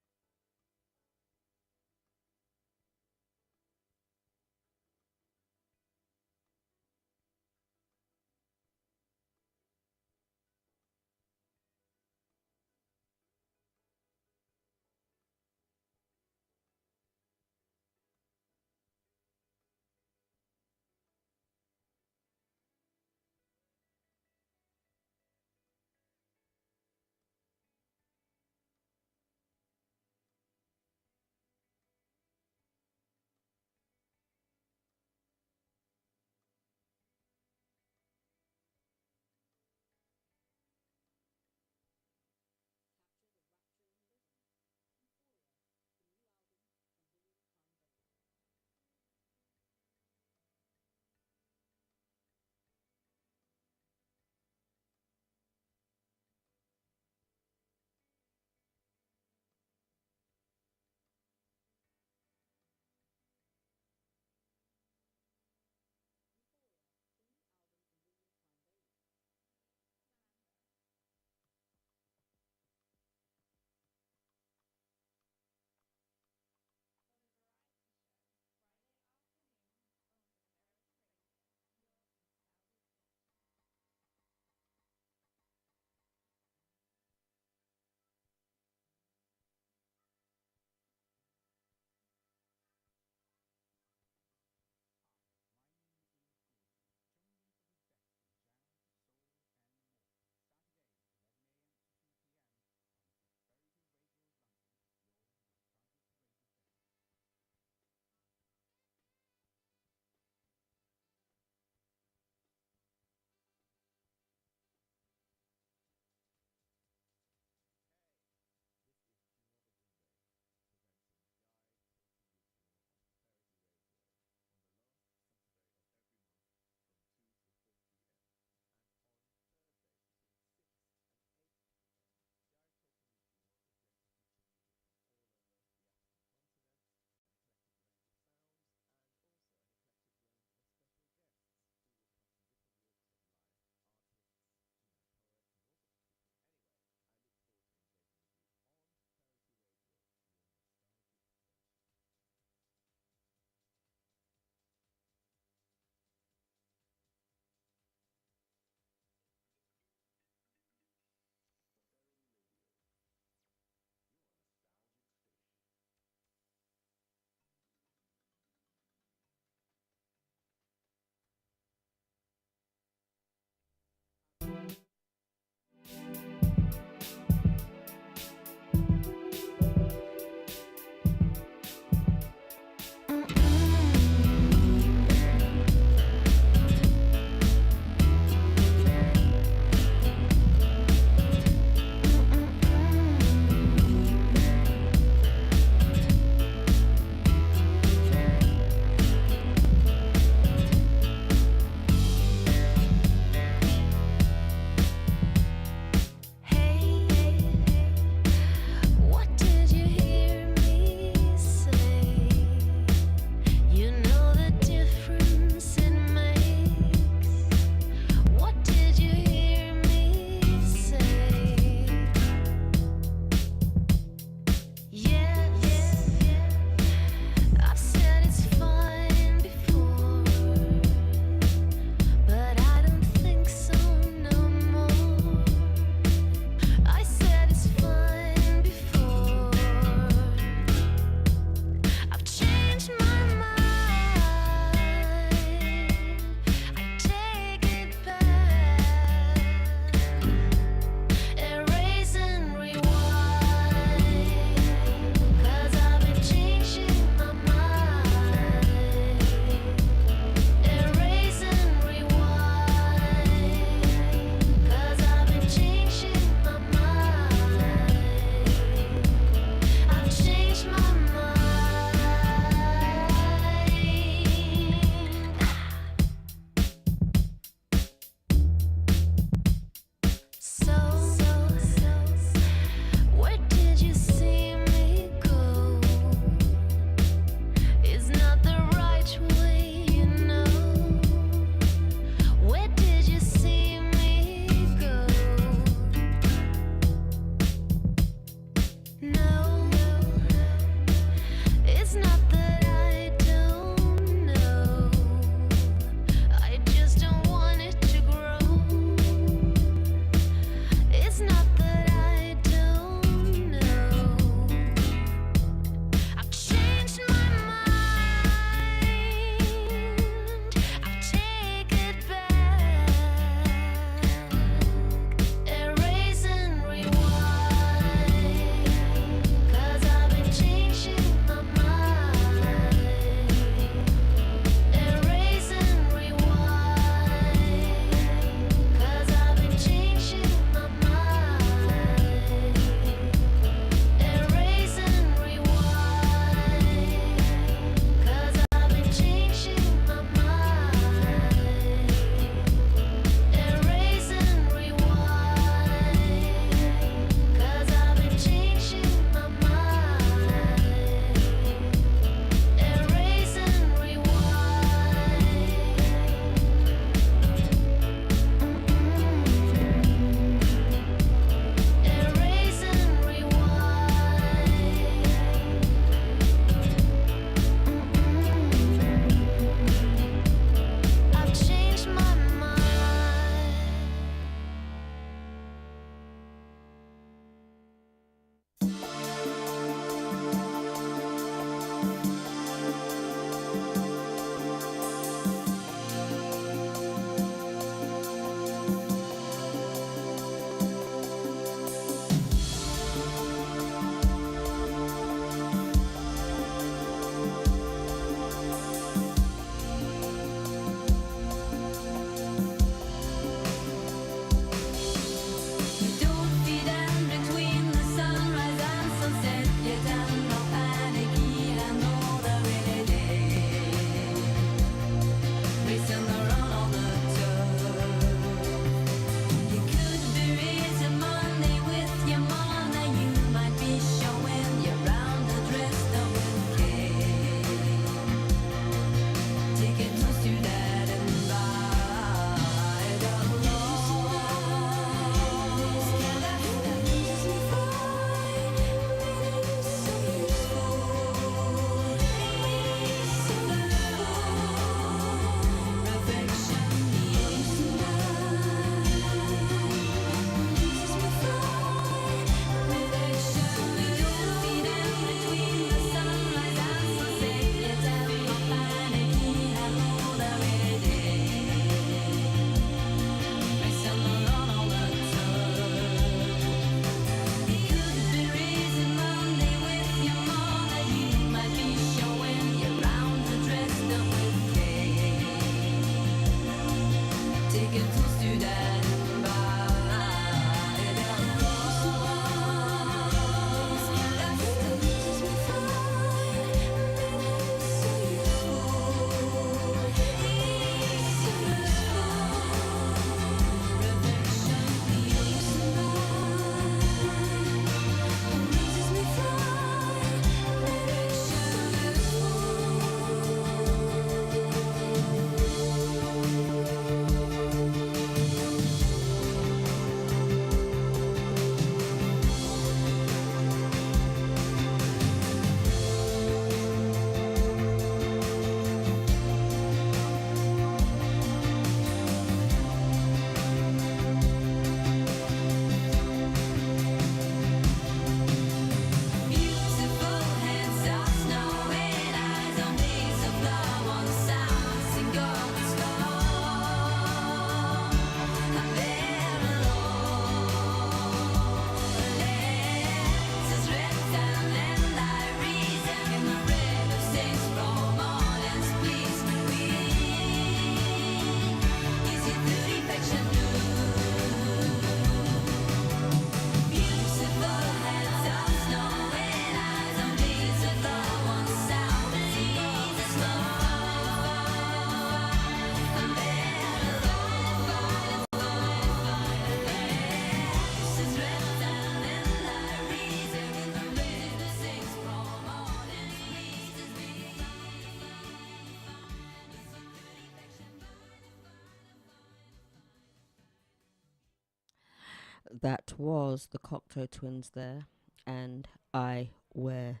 That was the Cocteau Twins there, and I Wear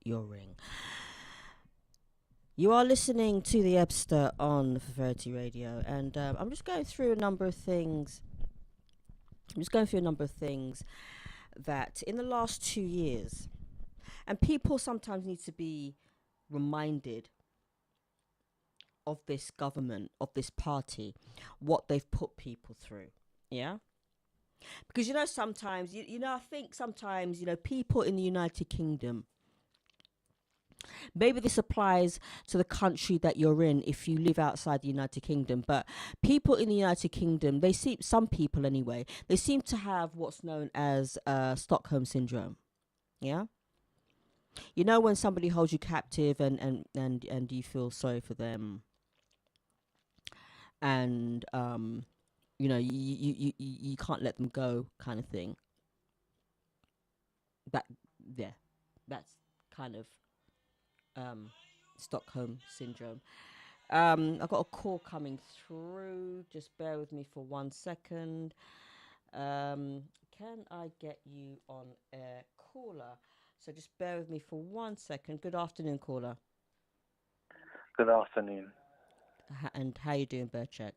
Your Ring. You are listening to the Ebster on the Feferity Radio, and I'm just going through a number of things. That in the last 2 years, and people sometimes need to be reminded of this government, of this party, what they've put people through. Yeah? Because, sometimes, I think sometimes, people in the United Kingdom, maybe this applies to the country that you're in if you live outside the United Kingdom, but people in the United Kingdom, some people anyway, they seem to have what's known as Stockholm Syndrome. Yeah? When somebody holds you captive and you feel sorry for them, and you can't let them go, kind of thing. That's kind of Stockholm Syndrome. I've got a call coming through. Just bear with me for 1 second. Can I get you on air, caller? So just bear with me for 1 second. Good afternoon, caller. Good afternoon. And how you doing, Berchek?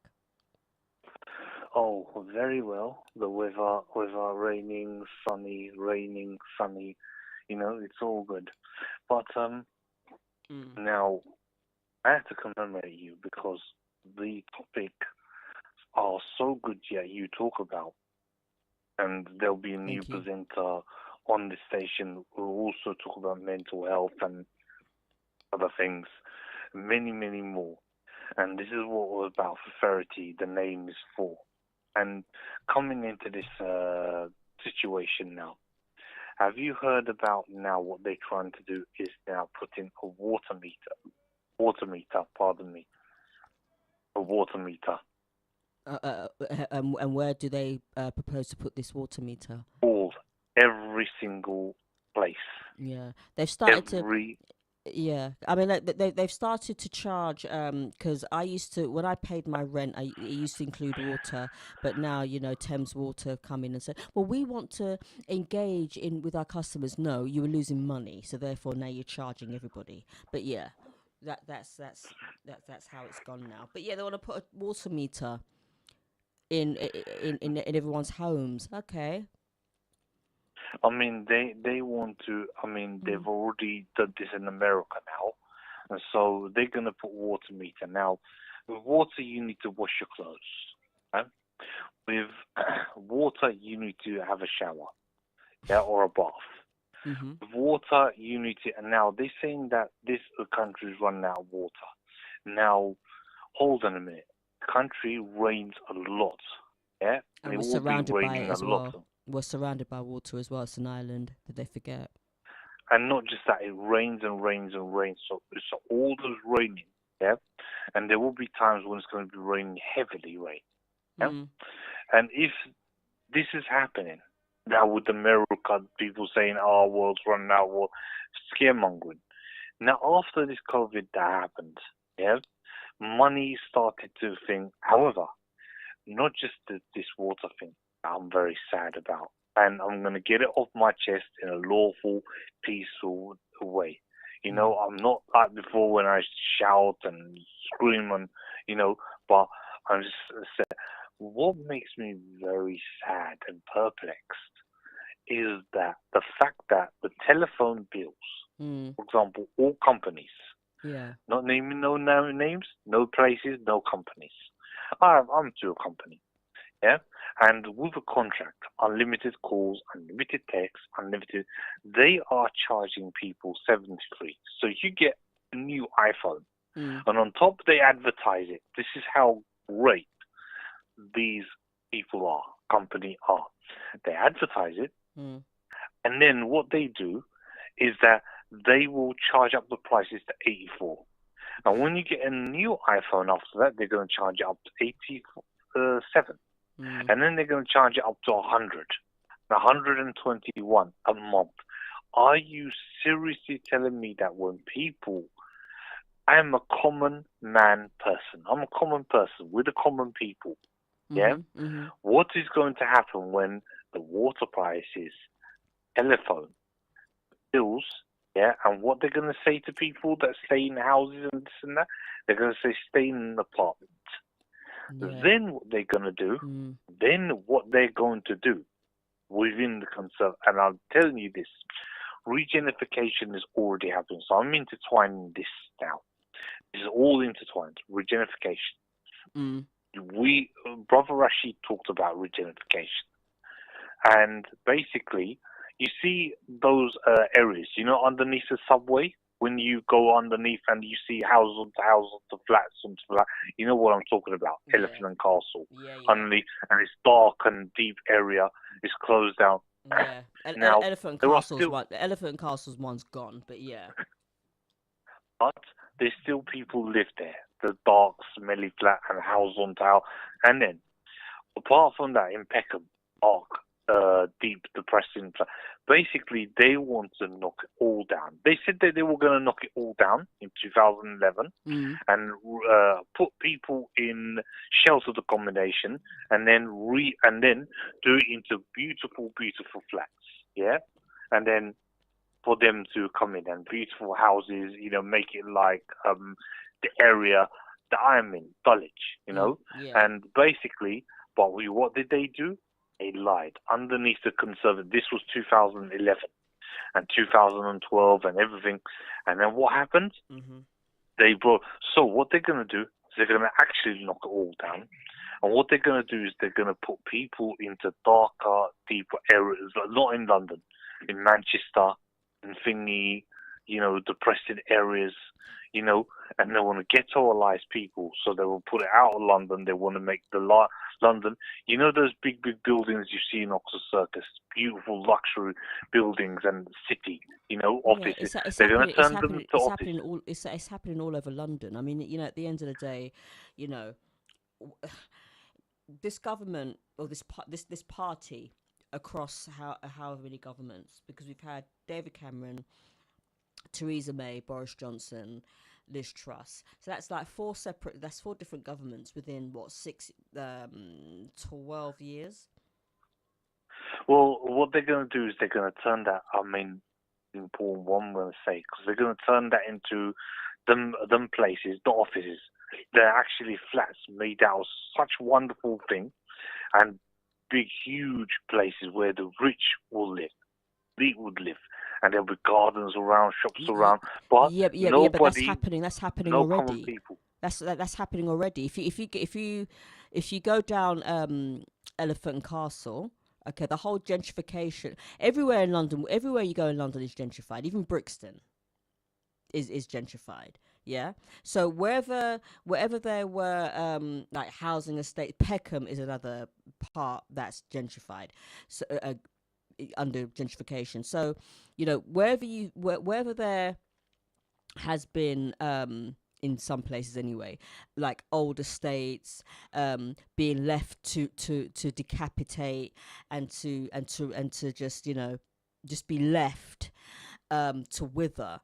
Oh, very well. The weather, raining, sunny. It's all good. But now I have to commemorate you because the topics are so good. Yeah, you talk about, and there'll be a new presenter on the station who will also talk about mental health and other things, many, many more. And this is what we're about. Feferity, the name is for. And coming into this situation now, have you heard about now what they're trying to do is now put in a water meter. A water meter. And where do they propose to put this water meter? Every single place. Yeah, they've started Yeah, I mean, like, they've started to charge, because I used to, when I paid my rent, it used to include water, but now, Thames Water come in and say, well, we want to engage with our customers. No, you were losing money, so therefore now you're charging everybody. But yeah, that's how it's gone now. But yeah, they want to put a water meter in everyone's homes. Okay. I mean, they want to. I mean, they've already done this in America now, and so they're gonna put water meter now. With water, you need to wash your clothes. Right? With water, you need to have a shower, or a bath. Mm-hmm. With water, you need to. And now they're saying that this country is running out of water. Now, hold on a minute, country rains a lot, yeah, And it we're will be surrounded by it raining a as lot. well. We're surrounded by water as well. It's an island. Did they forget? And not just that, it rains and rains and rains. So all those raining, yeah, and there will be times when it's going to be raining heavily rain, yeah. And if this is happening now with America, people saying, "Oh, world's running out," well, scaremongering. Now after this COVID that happened, yeah, money started to think. However, not just this water thing that I'm very sad about. And I'm going to get it off my chest in a lawful, peaceful way. I'm not like before when I shout and scream and, but I'm just saying, what makes me very sad and perplexed is that the fact that the telephone bills, for example, all companies, not naming no names, no places, no companies. I'm to a company, yeah, and with a contract, unlimited calls, unlimited texts, unlimited, they are charging people 73. So you get a new iPhone, and on top they advertise it. This is how great these people are, company are. They advertise it, and then what they do is that they will charge up the prices to 84. And when you get a new iPhone after that, they're going to charge it up to 87. And then they're going to charge it up to 100. 121 a month. Are you seriously telling me that when people... I am a common man person. I'm a common person with the common people. Yeah? What is going to happen when the water prices, telephone, bills... Yeah, and what they're going to say to people that stay in houses and this and that, they're going to say stay in an apartment. Then what they're going to do, within the concern, and I'm telling you this, regenerification is already happening. So I'm intertwining this now. This is all intertwined. Regenerification. Brother Rashid talked about regenerification. And basically, you see those areas, underneath the subway, when you go underneath and you see house onto house onto flats onto flat, you know what I'm talking about, Elephant and Castle. Underneath, and it's dark and deep area, it's closed down. Yeah, now, Elephant and Castle's one's gone, but yeah. But there's still people live there, the dark, smelly flat and house onto house. And then, apart from that, in Peckham, dark, deep, depressing. Basically, they want to knock it all down. They said that they were going to knock it all down in 2011 and put people in sheltered accommodation and then do it into beautiful, beautiful flats. Yeah, and then for them to come in and beautiful houses. Make it like the area that I'm in, Dulwich. And basically, but what did they do? They lied underneath the conservative. This was 2011 and 2012 and everything. And then what happened? They brought. So what they're going to do is they're going to actually knock it all down. And what they're going to do is they're going to put people into darker, deeper areas, not in London, in Manchester, in thingy, depressing areas, and they want to ghettoize people. So they will put it out of London. They want to make London, those big buildings you see in Oxford Circus, beautiful luxury buildings and city, offices. They're going to turn them to offices. It's happening all over London. I mean, at the end of the day, this government or this party across however many governments, because we've had David Cameron, Theresa May, Boris Johnson, Liz Truss. So that's like four different governments within 12 years. Well, what they're going to do is they're going to turn that, important one I'm going to say, because they're going to turn that into them places, not offices. They're actually flats made out of such wonderful things and big, huge places where the rich will live. They would live. And there'll be gardens around, shops around, but nobody, but that's happening no already. Common people. That's happening already. If you go down Elephant and Castle, okay, the whole gentrification everywhere in London, everywhere you go in London is gentrified. Even Brixton is gentrified. Yeah. So wherever there were like housing estates, Peckham is another part that's gentrified. So under gentrification. So, wherever there has been in some places anyway, like old estates being left to decapitate and to just be left to wither.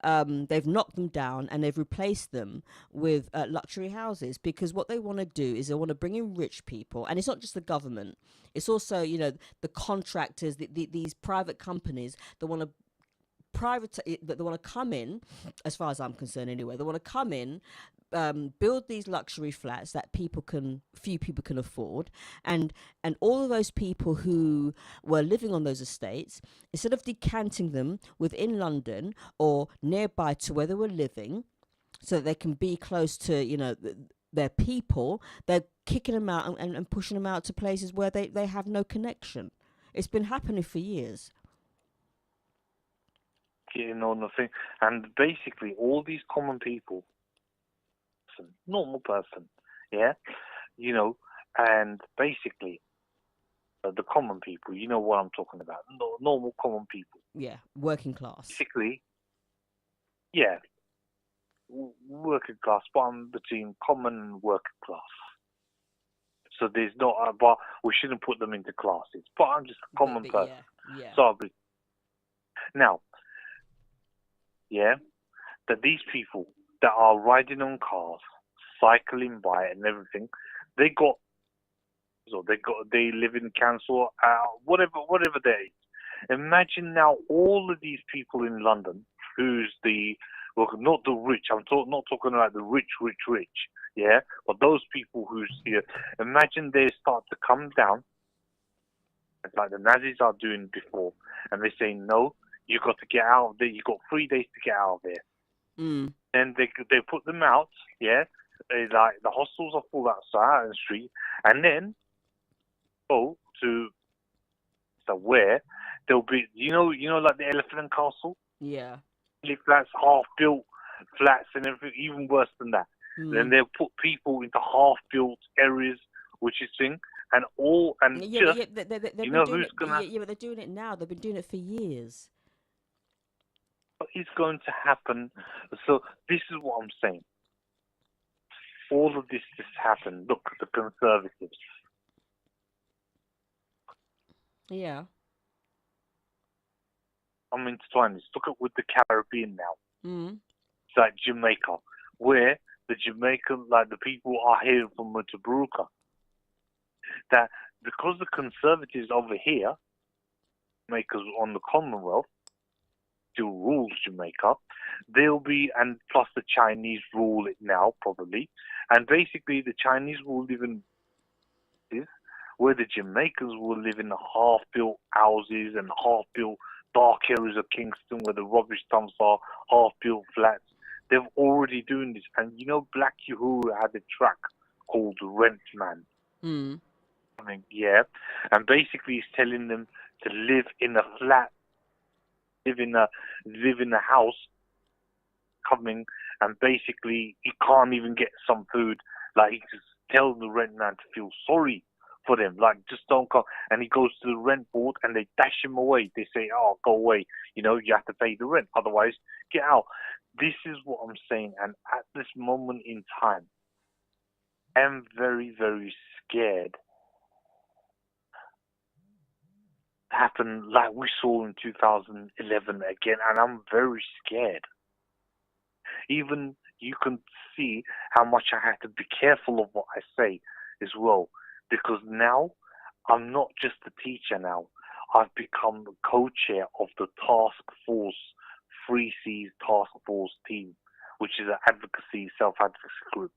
They've knocked them down and they've replaced them with luxury houses, because what they want to do is they want to bring in rich people, and it's not just the government; it's also the contractors, these private companies that want to that they want to come in, as far as I'm concerned anyway. They want to come in, build these luxury flats that few people can afford, and all of those people who were living on those estates, instead of decanting them within London or nearby to where they were living, so that they can be close to their people, they're kicking them out and pushing them out to places where they have no connection. It's been happening for years. Nothing. And basically, all these common people, normal person, yeah, and basically, the common people, you know what I'm talking about, normal common people. Yeah, working class. Basically, yeah, working class, but I'm between common and working class. So there's not, but we shouldn't put them into classes. But I'm just a common person. Yeah. So now, yeah, that these people that are riding on cars, cycling by and everything, they live in council, whatever they is. Imagine now all of these people in London, not the rich. Not talking about the rich, yeah, but those people who's here. Imagine they start to come down, like the Nazis are doing before, and they say no, you got to get out of there. You got 3 days to get out of there. Then they put them out, yeah. Like the hostels are full outside on the street, and then go to where there'll be, like the Elephant and Castle, Yeah. flats, half built flats, and everything. Even worse than that. Then they'll put people into half built areas, which is thing, and all and yeah, just they've know been doing who's it, gonna. yeah, but they're doing it now. They've been doing it for years. What is going to happen? So this is what I'm saying. All of this just happened. Look, the Conservatives. Yeah. I'm intertwined. Look at with the Caribbean now. It's like Jamaica, where the Jamaican, like the people are here from Mutabaruka. That because the Conservatives over here, Jamaica's on the Commonwealth, still rules Jamaica, they'll be, and plus the Chinese rule it now, probably. And basically, the Chinese will live in this, where the Jamaicans will live in half-built houses and half-built dark areas of Kingston where the rubbish dumps are, half-built flats. They're already doing this. And Black Uhuru had a track called Rent Man. I mean, yeah. And basically he's telling them to live in a flat, live in a house, coming, and basically he can't even get some food. Like he just tells the rent man to feel sorry for them, like just don't come. And he goes to the rent board and they dash him away. They say, "Oh, go away. You have to pay the rent, otherwise get out." This is what I'm saying. And at this moment in time, I'm very, very scared. Happen like we saw in 2011 again, and I'm very scared. Even you can see how much I have to be careful of what I say as well, because now I'm not just a teacher now. I've become the co-chair of the Task Force, Free Seas Task Force team, which is an self-advocacy group.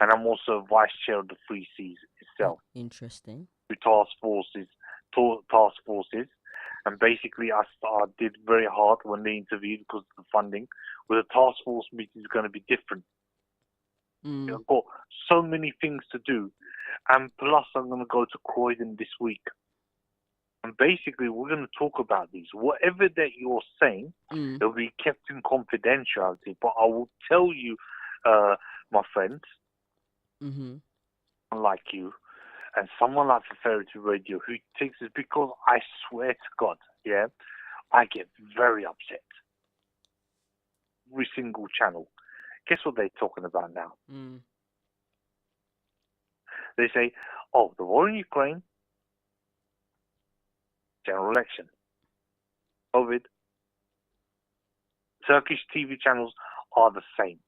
And I'm also a vice chair of the Free Seas itself. Interesting. Task forces. And basically I did very hard when they interviewed because of the funding. With the task force meeting is going to be different. I've got so many things to do. And plus I'm going to go to Croydon this week. And basically, we're going to talk about these. Whatever that you're saying, it'll be kept in confidentiality. But I will tell you, my friends, like you, and someone like Feferity Radio who takes this, because I swear to God, yeah, I get very upset. Every single channel. Guess what they're talking about now? They say, oh, the war in Ukraine, general election, COVID, Turkish TV channels are the same.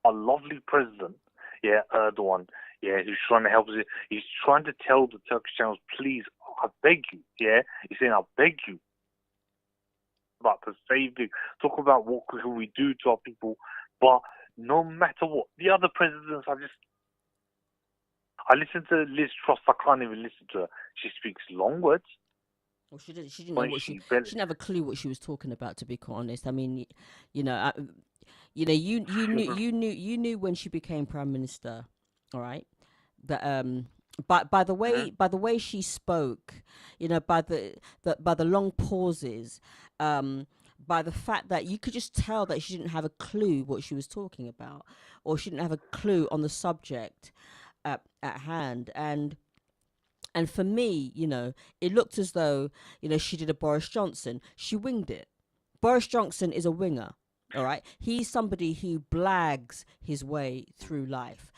A lovely president, yeah, Erdogan, yeah, who's trying to help us. He's trying to tell the Turkish channels, please, I beg you, yeah. He's saying, I beg you, about the same thing. Talk about what can we do to our people, but no matter what, the other presidents, I listen to Liz Truss. I can't even listen to her. She speaks long words. Well, she didn't know what she didn't have a clue what she was talking about. To be quite honest, I mean, you knew when she became prime minister, all right, that But by the way she spoke, by the long pauses, by the fact that you could just tell that she didn't have a clue what she was talking about, or she didn't have a clue on the subject at hand. And for me, it looked as though, she did a Boris Johnson. She winged it. Boris Johnson is a winger, all right? He's somebody who blags his way through life.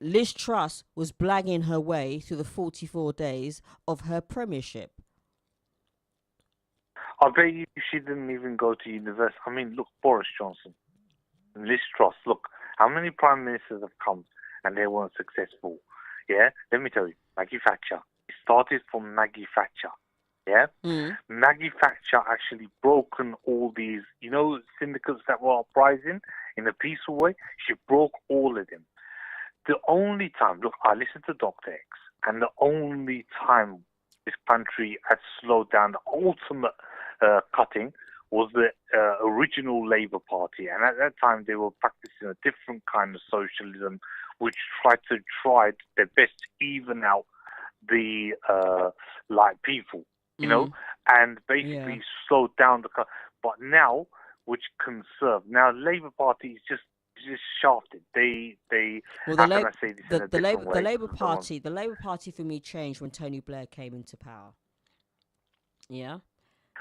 Liz Truss was blagging her way through the 44 days of her premiership. I bet you she didn't even go to university. I mean, look, Boris Johnson, Liz Truss, look, how many prime ministers have come and they weren't successful? Yeah, let me tell you, Maggie Thatcher. It started from Maggie Thatcher. Yeah, Maggie Thatcher actually broken all these, syndicates that were uprising in a peaceful way. She broke all of them. The only time, look, I listened to Dr. X, and the only time this country had slowed down the ultimate cutting was the original Labour Party. And at that time, they were practicing a different kind of socialism, which tried their best to even out the people, and basically slowed down the cut. But now, which conserve. Now, Labour Party is just shafted. They well, how can I say this in a different way? The Labour Party for me changed when Tony Blair came into power. Yeah.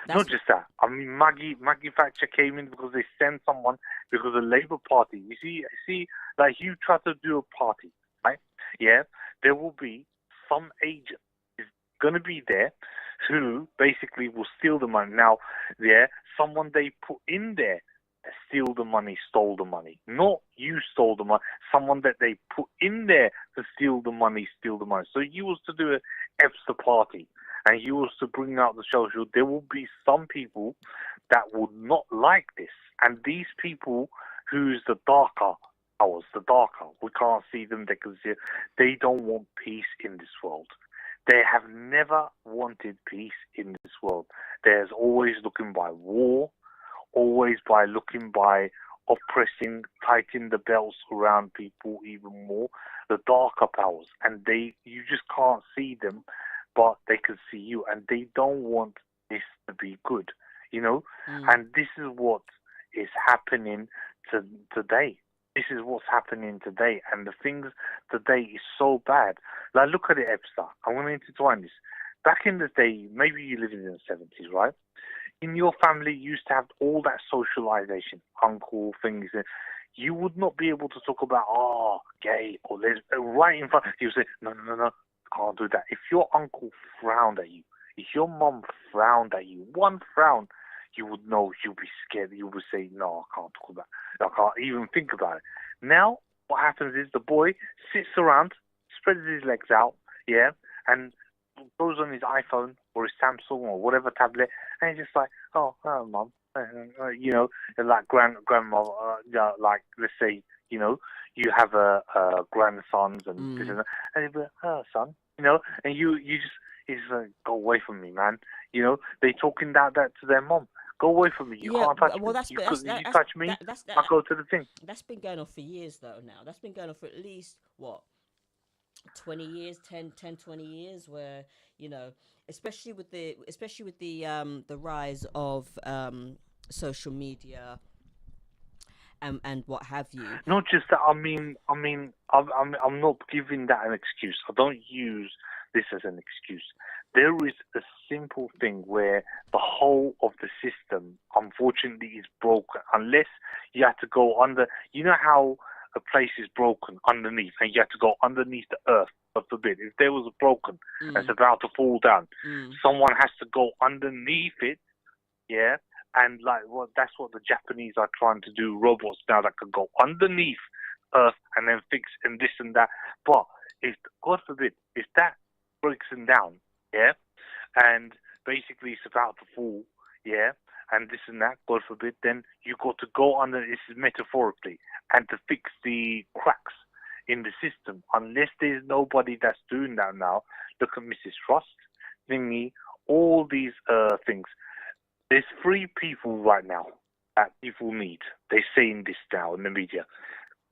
Not just that. I mean, Maggie Thatcher came in because they sent someone, because the Labour Party. You see, like you try to do a party, right? Yeah, there will be some agent is going to be there who basically will steal the money. Now, someone they put in there steal the money, stole the money. Not you stole the money. Someone that they put in there to steal the money. So you was to do an Ebster party, and you was to bring out the social. There will be some people that would not like this, and these people who's the darker powers, we can't see them. They don't want peace in this world. They have never wanted peace in this world. There's always looking by war. Always by oppressing, tightening the belts around people even more, the darker powers, and you just can't see them, but they can see you, and they don't want this to be good, and this is what is happening today. This is what's happening today, and the things today is so bad. Like, look at it, Ebster. I'm going to intertwine this. Back in the day, maybe you lived in the 70s, right? In your family, you used to have all that socialization, uncle things. You would not be able to talk about, gay or lesbian, right in front. You say, no, can't do that. If your uncle frowned at you, if your mum frowned at you, one frown, you would know, you'd be scared. You would say, no, I can't talk about it. I can't even think about it. Now, what happens is the boy sits around, spreads his legs out, and goes on his iPhone or his Samsung or whatever tablet, and he's just like, mum, like grandma, like, let's say, you have grandsons and this and that, and he'll be like, son, and you just, he's like, go away from me, man. They talking that to their mom. Go away from me. You can't touch me. If you touch me, I'll go to the thing. That's been going on for years, though, now. That's been going on for at least, 20 years, 20 years, where, you know, especially with the rise of social media and what have you. Not just that. I'm not giving that an excuse. I don't use this as an excuse. There is a simple thing where the whole of the system, unfortunately, is broken. Unless you have to go under. You know how a place is broken underneath, and you have to go underneath the earth. God forbid, if there was a broken and it's about to fall down, someone has to go underneath it. Yeah, and like, well, that's what the Japanese are trying to do. Robots now that can go underneath Earth and then fix and this and that. But if, God forbid, if that breaks them down, yeah, and basically it's about to fall, yeah, and this and that, God forbid, then you got to go under. This is metaphorically, and to fix the cracks in the system. Unless there's nobody that's doing that now. Look at Mrs. Trust, thingy, all these things. There's three people right now that people need. They're saying this now in the media.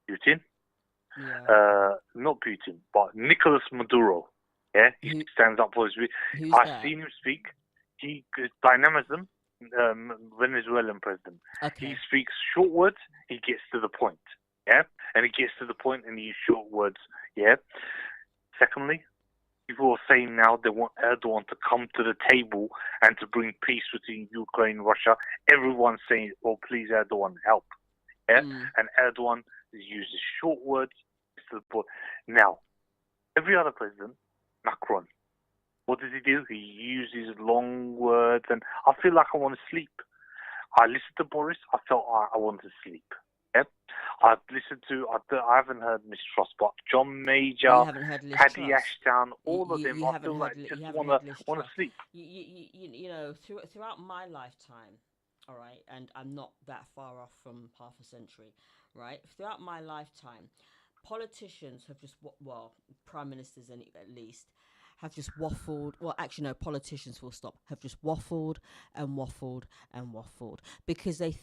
Putin, Yeah. not Putin, but Nicolas Maduro. Yeah, he stands up for his. I've seen him speak. He dynamism, Venezuelan president. Okay. He speaks short words. He gets to the point. Yeah, and he gets to the point and he uses short words. Yeah. Secondly, people are saying now they want Erdogan to come to the table and to bring peace between Ukraine and Russia. Everyone's saying, "Oh, please, Erdogan, help." Yeah, and Erdogan uses short words to the point. Now, every other president, Macron, what does he do? He uses long words, and I feel like I want to sleep. I listened to Boris. I felt I want to sleep. Yep. I've listened to. I haven't heard Mistrust, but John Major, Oh, you haven't heard Liz Paddy Truss. Ashdown, all of them. You I haven't feel like heard. just You haven't wanna heard Liz wanna Truss. sleep. You know, throughout my lifetime, all right, and I'm not that far off from half a century, right? Throughout my lifetime, politicians have just well, prime ministers at least have just waffled. Well, actually, no, politicians full stop have just waffled and waffled and waffled because they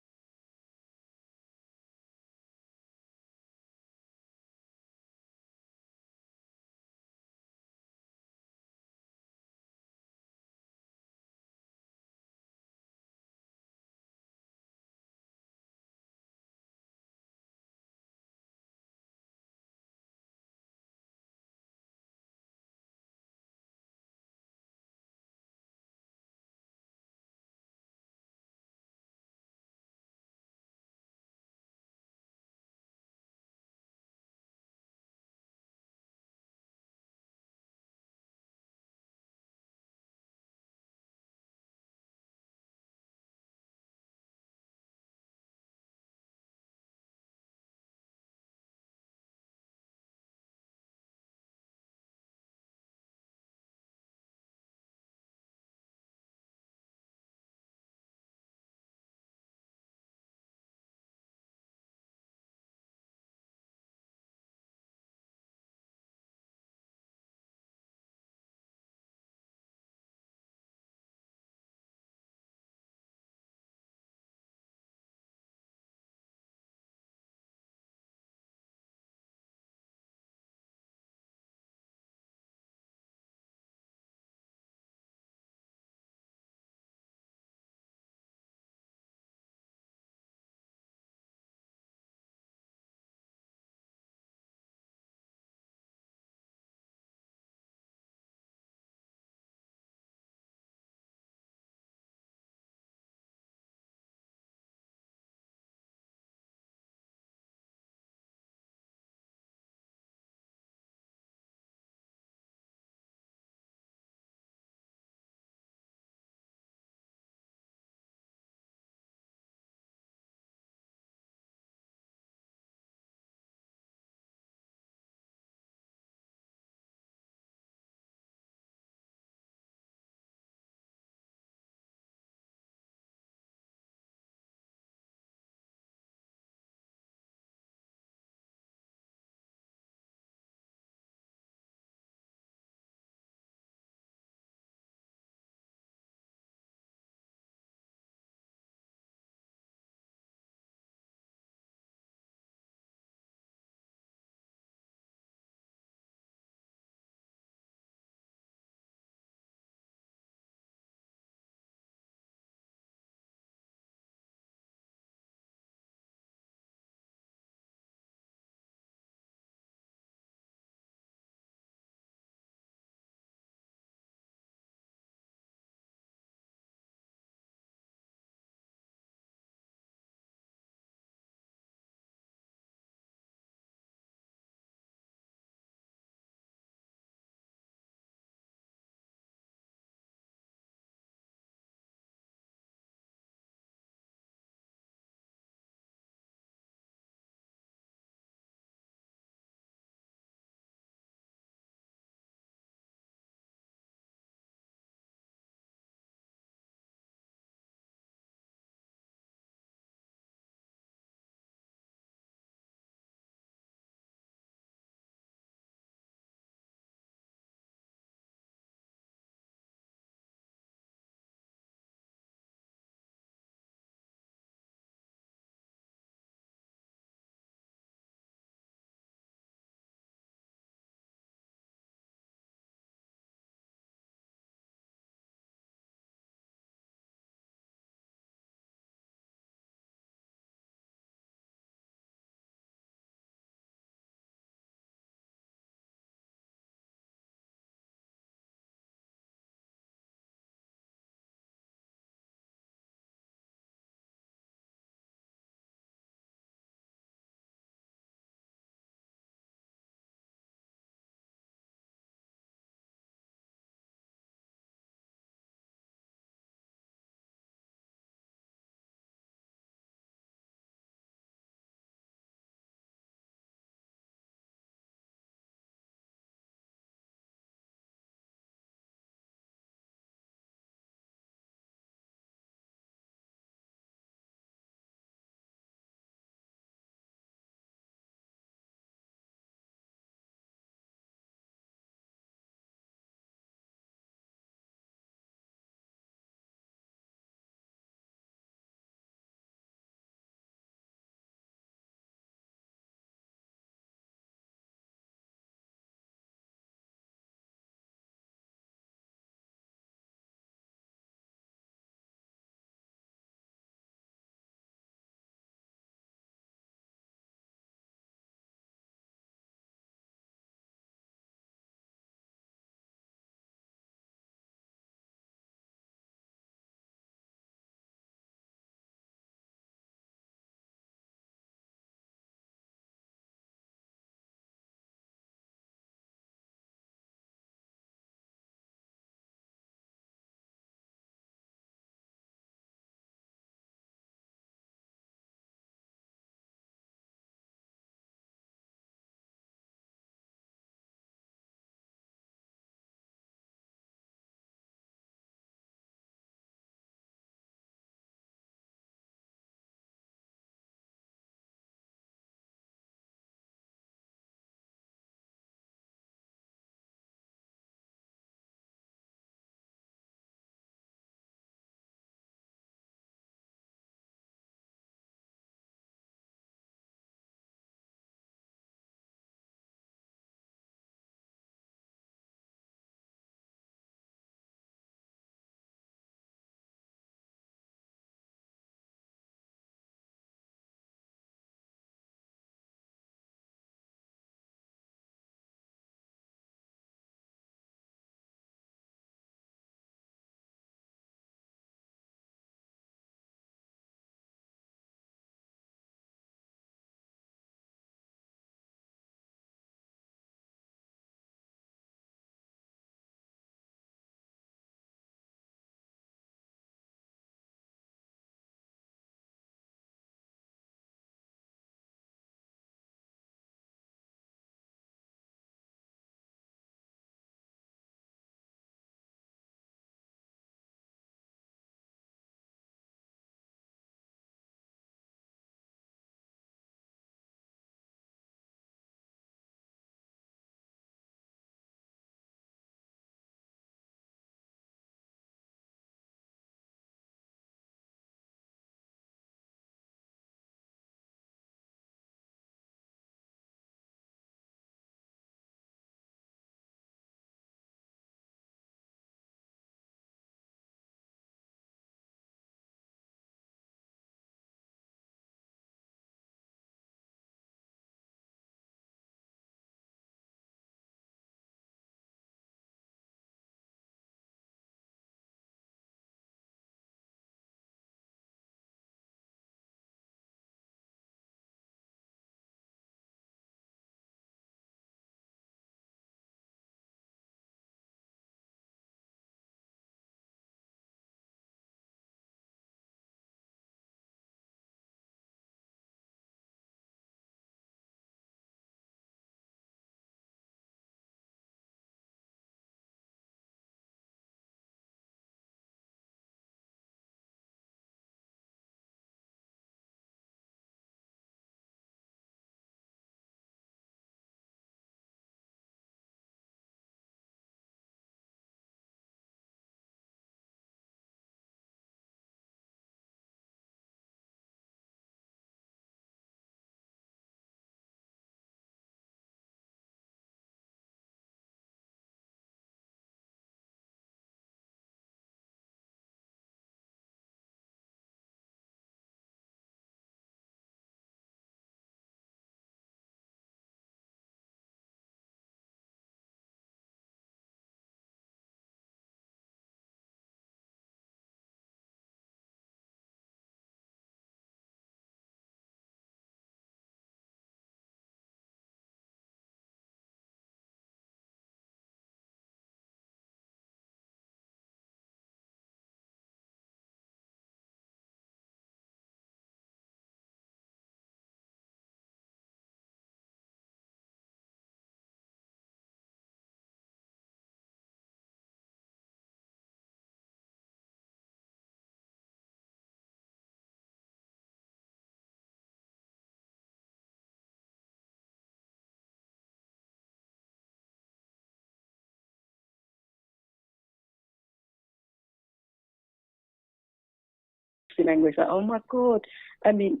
Muslim angle, it's like, oh my God. I mean,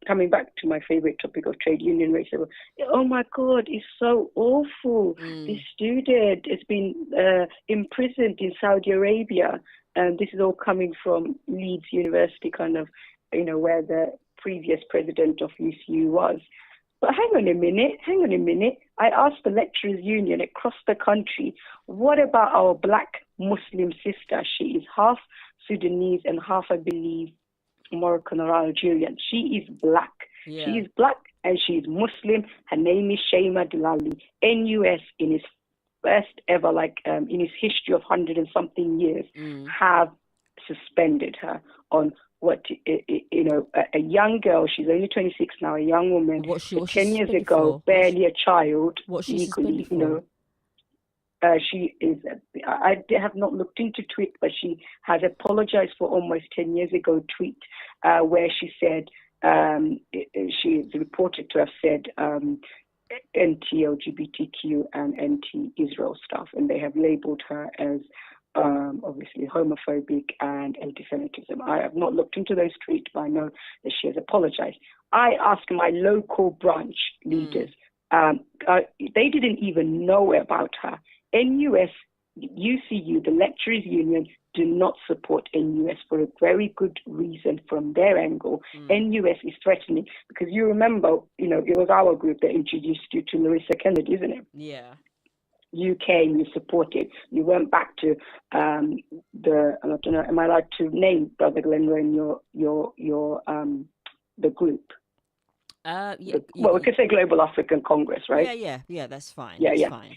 coming back to my favorite topic of trade union racism, oh my God, it's so awful. This student has been imprisoned in Saudi Arabia. And this is all coming from Leeds University, kind of, where the previous president of UCU was. But hang on a minute. I asked the lecturers union across the country, what about our black Muslim sister? She is half Sudanese and half, I believe, Moroccan or Algerian. She is black. Yeah. She is black and she is Muslim. Her name is Shema Delali. NUS, in his first ever, in his history of 100 and something years, have suspended her on a young girl. She's only 26 now, a young woman. What's 10 years ago, barely a child. What's she legally, suspended for? She is, I have not looked into tweet, but she has apologized for almost 10 years ago tweet where she said, she is reported to have said anti-LGBTQ and anti-Israel stuff, and they have labeled her as obviously homophobic and anti-Semitism. I have not looked into those tweets, but I know that she has apologized. I asked my local branch leaders, they didn't even know about her. NUS, UCU, the lecturers union, do not support NUS for a very good reason from their angle. NUS is threatening, because you remember, it was our group that introduced you to Larissa Kennedy, isn't it? Yeah. You came, you supported, you went back to I don't know, am I allowed to name Brother Glenroy in your the group? Yeah. We could say Global African Congress, right? Yeah, that's fine. Yeah. Fine.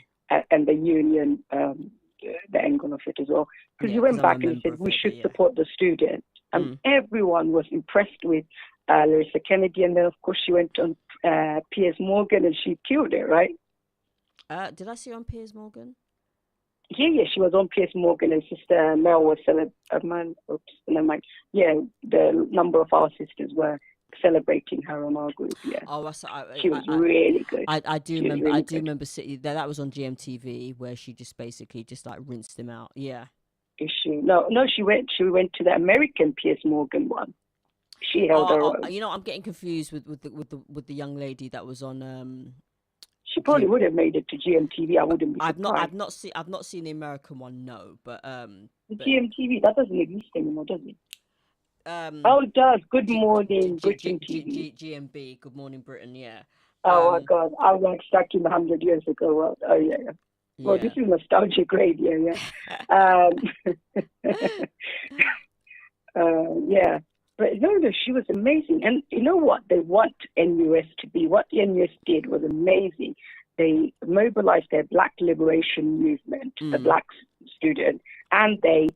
And the union, the angle of it as well. Because you went back and said we should support the student. And everyone was impressed with Larissa Kennedy. And then, of course, she went on Piers Morgan and she killed it, right? Did I see her on Piers Morgan? Yeah, she was on Piers Morgan, and Sister Mel was never mind. Yeah, the number of our sisters were celebrating her on our group. Yeah. Oh, she was really good. I do remember. Really remember that was on GMTV, where she just basically rinsed him out. Yeah. Is she? No. She went to the American Piers Morgan one. She held her own. I'm getting confused with the young lady that was on. She probably would have made it to GMTV. I wouldn't be surprised. I've not seen the American one. No, but GMTV, that doesn't exist anymore, does it? It does. Good Morning Britain TV. GMB. Good Morning Britain. Yeah. Oh my God, I was stuck in 100 years ago. Well, oh yeah. Well, this is nostalgic radio. Yeah. Yeah. But no, she was amazing. And you know what they want NUS to be? What the NUS did was amazing. They mobilized their Black liberation movement, the Black student, and they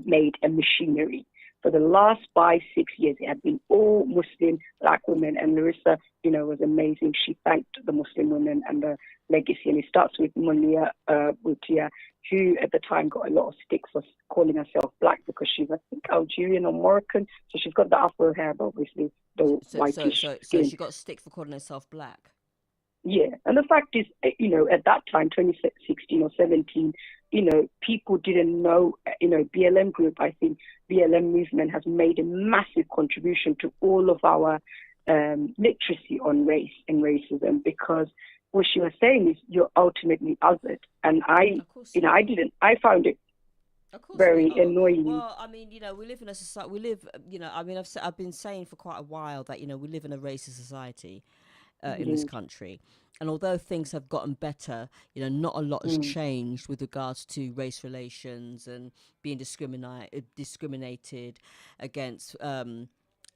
made a machinery. For the last 5-6 years, it had been all Muslim Black women, and Larissa, was amazing. She thanked the Muslim women and the legacy, and it starts with Munia Boutia, who at the time got a lot of stick for calling herself Black because she's, I think, Algerian or Moroccan, so she's got the Afro hair, but obviously the whitish skin. So she got stick for calling herself Black. Yeah, and the fact is, at that time, 2016 or 17, people didn't know, BLM group, I think BLM movement has made a massive contribution to all of our literacy on race and racism, because what she was saying is you're ultimately othered. And I found it very annoying. Well, I mean, we live in a society, I've been saying for quite a while that, we live in a racist society. In this country, and although things have gotten better, not a lot has changed with regards to race relations and being discriminated against. And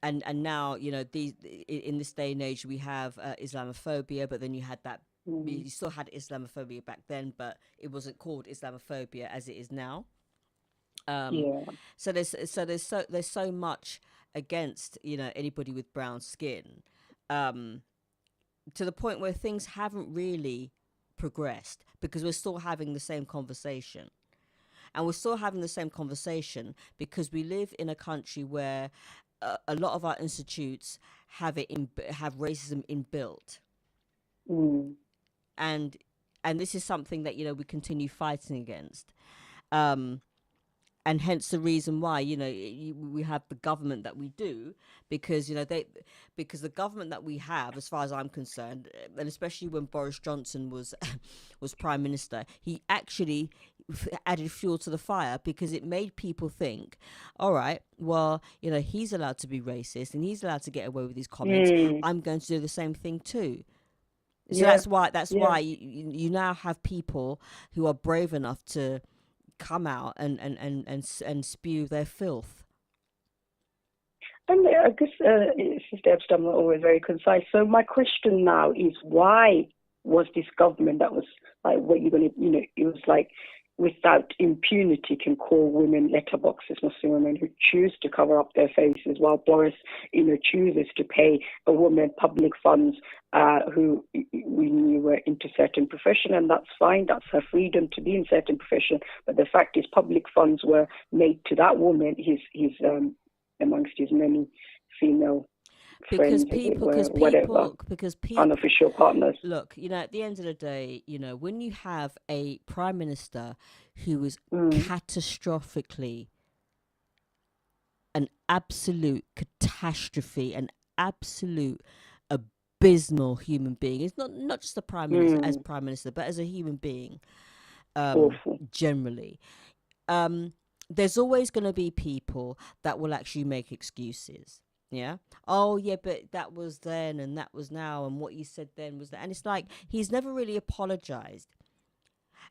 now, in this day and age, we have Islamophobia, but then you had that. You still had Islamophobia back then, but it wasn't called Islamophobia as it is now. So there's so much against anybody with brown skin. To the point where things haven't really progressed, because we're still having the same conversation. And we're still having the same conversation because we live in a country where a lot of our institutes have racism inbuilt. And this is something that, we continue fighting against. And hence the reason why, we have the government that we do, because because the government that we have, as far as I'm concerned, and especially when Boris Johnson was was prime minister, he actually added fuel to the fire, because it made people think, all right, well, he's allowed to be racist and he's allowed to get away with these comments. I'm going to do the same thing too. So that's why you now have people who are brave enough to come out and spew their filth. And I guess, Sister Ebster, I'm not always very concise. So my question now is, why was this government that was like, what you're going to, it was like, without impunity, can call women letterboxes, Muslim women who choose to cover up their faces, while Boris, chooses to pay a woman public funds who we knew were into certain profession, and that's fine. That's her freedom to be in certain profession. But the fact is, public funds were made to that woman, his amongst his many female friends, because people, unofficial partners. Look, at the end of the day, when you have a prime minister who is catastrophically an absolute catastrophe, an absolute abysmal human being. It's not just the prime minister as prime minister, but as a human being, generally. There's always going to be people that will actually make excuses. Yeah. Oh, yeah, but that was then and that was now, and what you said then was that. And it's like, he's never really apologized.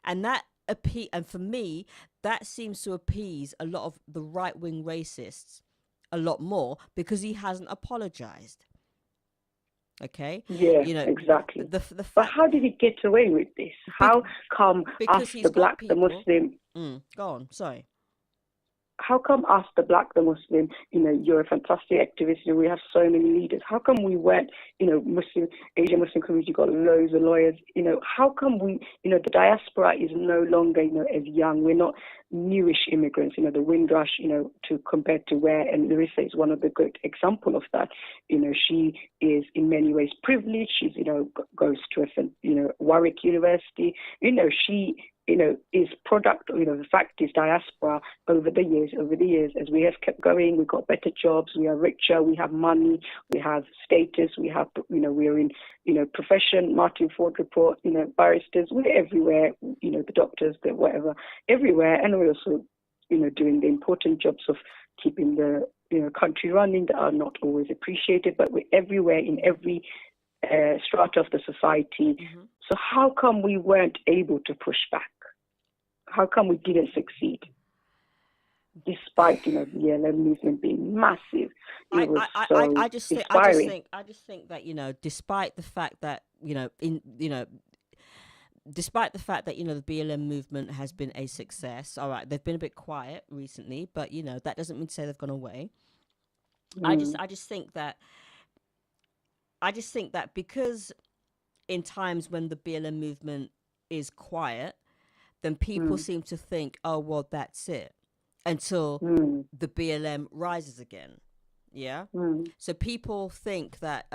And and for me, that seems to appease a lot of the right-wing racists a lot more, because he hasn't apologized. Okay. Yeah, exactly. But how did he get away with this? How come us, the black, the Muslim? Go on. Sorry. How come us, the black, the Muslim, you're a fantastic activist, we have so many leaders. How come we weren't, Asian Muslim community got loads of lawyers, how come we, the diaspora is no longer, as young. We're not newish immigrants, the Windrush, to compare to where, and Larissa is one of the good example of that. She is in many ways privileged. She's, goes to Warwick University. She, is product, the fact is diaspora over the years, as we have kept going, we've got better jobs, we are richer, we have money, we have status, we have, we're in, profession, Martin Ford report, barristers, we're everywhere, the doctors, the whatever, everywhere. And we're also, doing the important jobs of keeping the, country running that are not always appreciated, but we're everywhere in every strata of the society. So how come we weren't able to push back? How come we didn't succeed? Despite, the BLM movement being massive, I just think that, despite the fact that, despite the fact that, the BLM movement has been a success, all right, they've been a bit quiet recently, but, that doesn't mean to say they've gone away. I just think that because in times when the BLM movement is quiet, then people seem to think, oh, well, that's it, until the BLM rises again. Yeah. So people think that,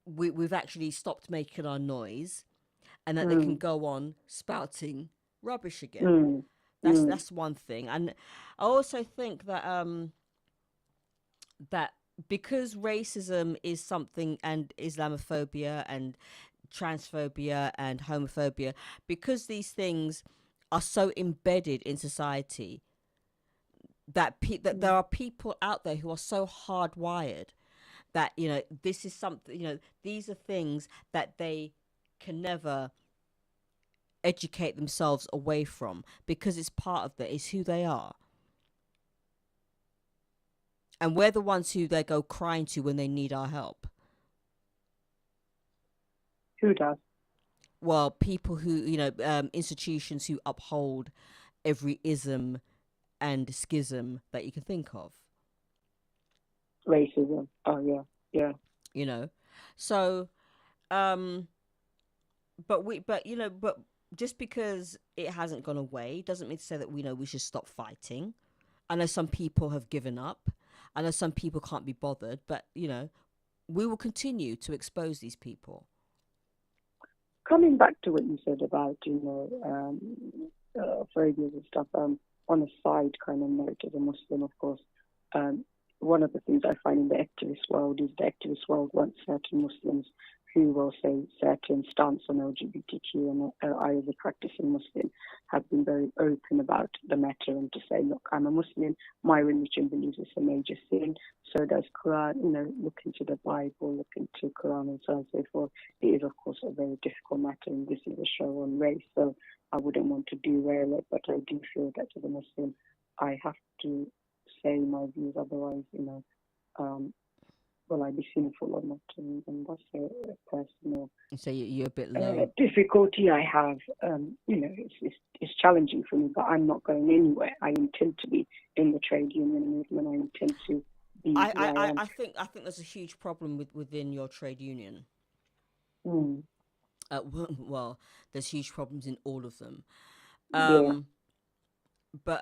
we've actually stopped making our noise, and that they can go on spouting rubbish again. That's one thing. And I also think that that because racism is something, and Islamophobia and transphobia and homophobia, because these things are so embedded in society, that that there are people out there who are so hardwired that this is something, these are things that they can never educate themselves away from, because it's part of it's who they are. And we're the ones who they go crying to when they need our help. Who does? Well, people who, institutions who uphold every ism and schism that you can think of. Racism. Oh, yeah. So, but just because it hasn't gone away doesn't mean to say that we should stop fighting. I know some people have given up. I know some people can't be bothered, but we will continue to expose these people. Coming back to what you said about phobias and stuff. On a side kind of note, as a Muslim, of course, one of the things I find in the activist world is the activist world wants certain Muslims who will say certain stance on LGBTQ, and I, as a practicing Muslim, have been very open about the matter and to say, look, I'm a Muslim, my religion believes it's a major sin, so does Quran, look into the Bible, look into Quran and so on and so forth. It is, of course, a very difficult matter, and this is a show on race, so I wouldn't want to derail it, but I do feel that as a Muslim, I have to say my views, otherwise, will I be sinful or not? And that's a personal So you're a bit low. Difficulty I have. It's challenging for me, but I'm not going anywhere. I intend to be in the trade union movement. I intend to be I think there's a huge problem within your trade union. Well, there's huge problems in all of them. But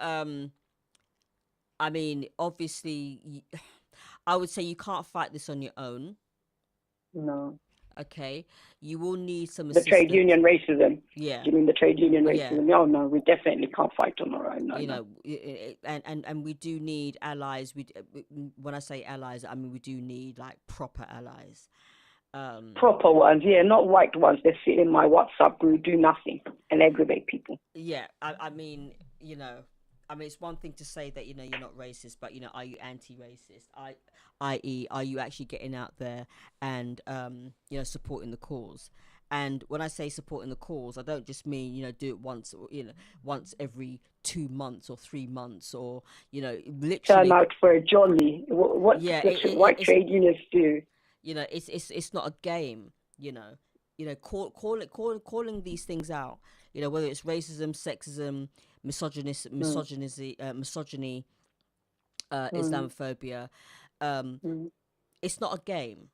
I mean, obviously, I would say you can't fight this on your own. No. Okay, you will need some the assistance. Trade union racism. Yeah. You mean the trade union racism? Yeah. Oh no, we definitely can't fight on our own. No. And we do need allies. When I say allies, I mean we do need like proper allies. Proper ones, yeah, not white ones that sit in my WhatsApp group, do nothing and aggravate people. Yeah, I mean, it's one thing to say that, you're not racist, but, are you anti-racist? I.e., are you actually getting out there and, supporting the cause? And when I say supporting the cause, I don't just mean, do it once, once every 2 months or 3 months or, literally. Turn out for a jolly. What white trade unions do? It's not a game, calling these things out, whether it's racism, sexism, misogyny, Islamophobia, it's not a game.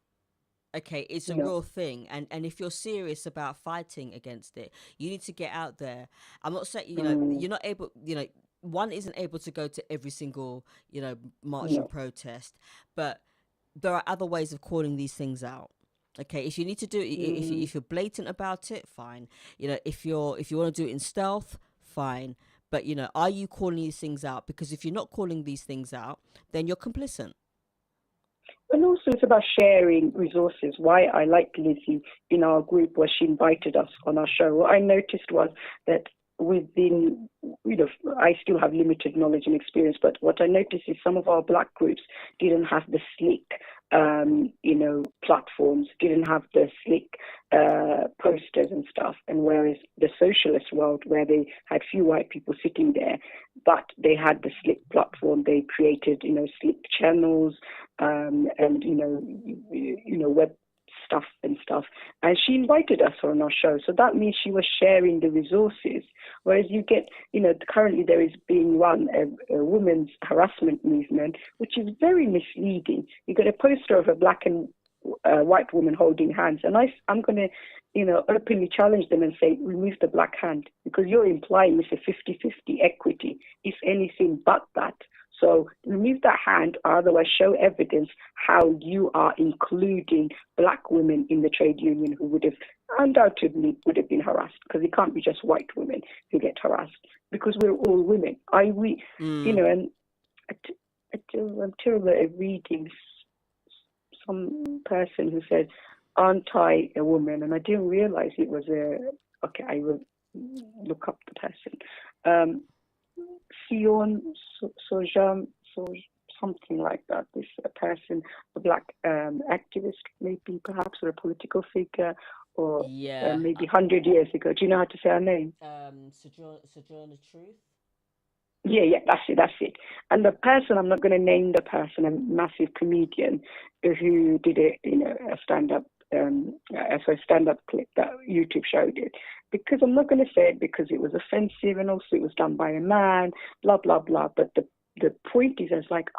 Okay, it's a real thing, and if you're serious about fighting against it, you need to get out there. I'm not saying you're not able, one isn't able to go to every single march and protest, but there are other ways of calling these things out. Okay, if you need to do it, if you're blatant about it, fine. If you want to do it in stealth, fine. But are you calling these things out? Because if you're not calling these things out, then you're complicit. And also it's about sharing resources. Why I liked Lizzie in our group was she invited us on our show. What I noticed was that within, I still have limited knowledge and experience, but what I noticed is some of our black groups didn't have the slick, platforms, didn't have the slick posters and stuff. And whereas the socialist world, where they had few white people sitting there, but they had the slick platform, they created, slick channels, and web stuff and stuff, and she invited us on our show, so that means she was sharing the resources. Whereas you get, currently there is being run a women's harassment movement, which is very misleading. You get a poster of a black and white woman holding hands, and I'm going to openly challenge them and say, remove the black hand, because you're implying it's a 50-50 equity, if anything but that. So remove that hand, or otherwise show evidence how you are including black women in the trade union who would have undoubtedly been harassed, because it can't be just white women who get harassed, because we're all women. And I'm terrible at reading some person who said, aren't I a woman? And I didn't realize it was I will look up the person. Sion Sojam, something like that. This person, a black activist, maybe perhaps, or a political figure, or maybe 100 years ago. Do you know how to say her name? Sojourner Truth. Yeah, that's it. And the person, I'm not going to name the person, a massive comedian who did a stand-up. So a stand-up clip that YouTube showed it, because I'm not going to say it because it was offensive, and also it was done by a man, blah blah blah. But the point is, I was like,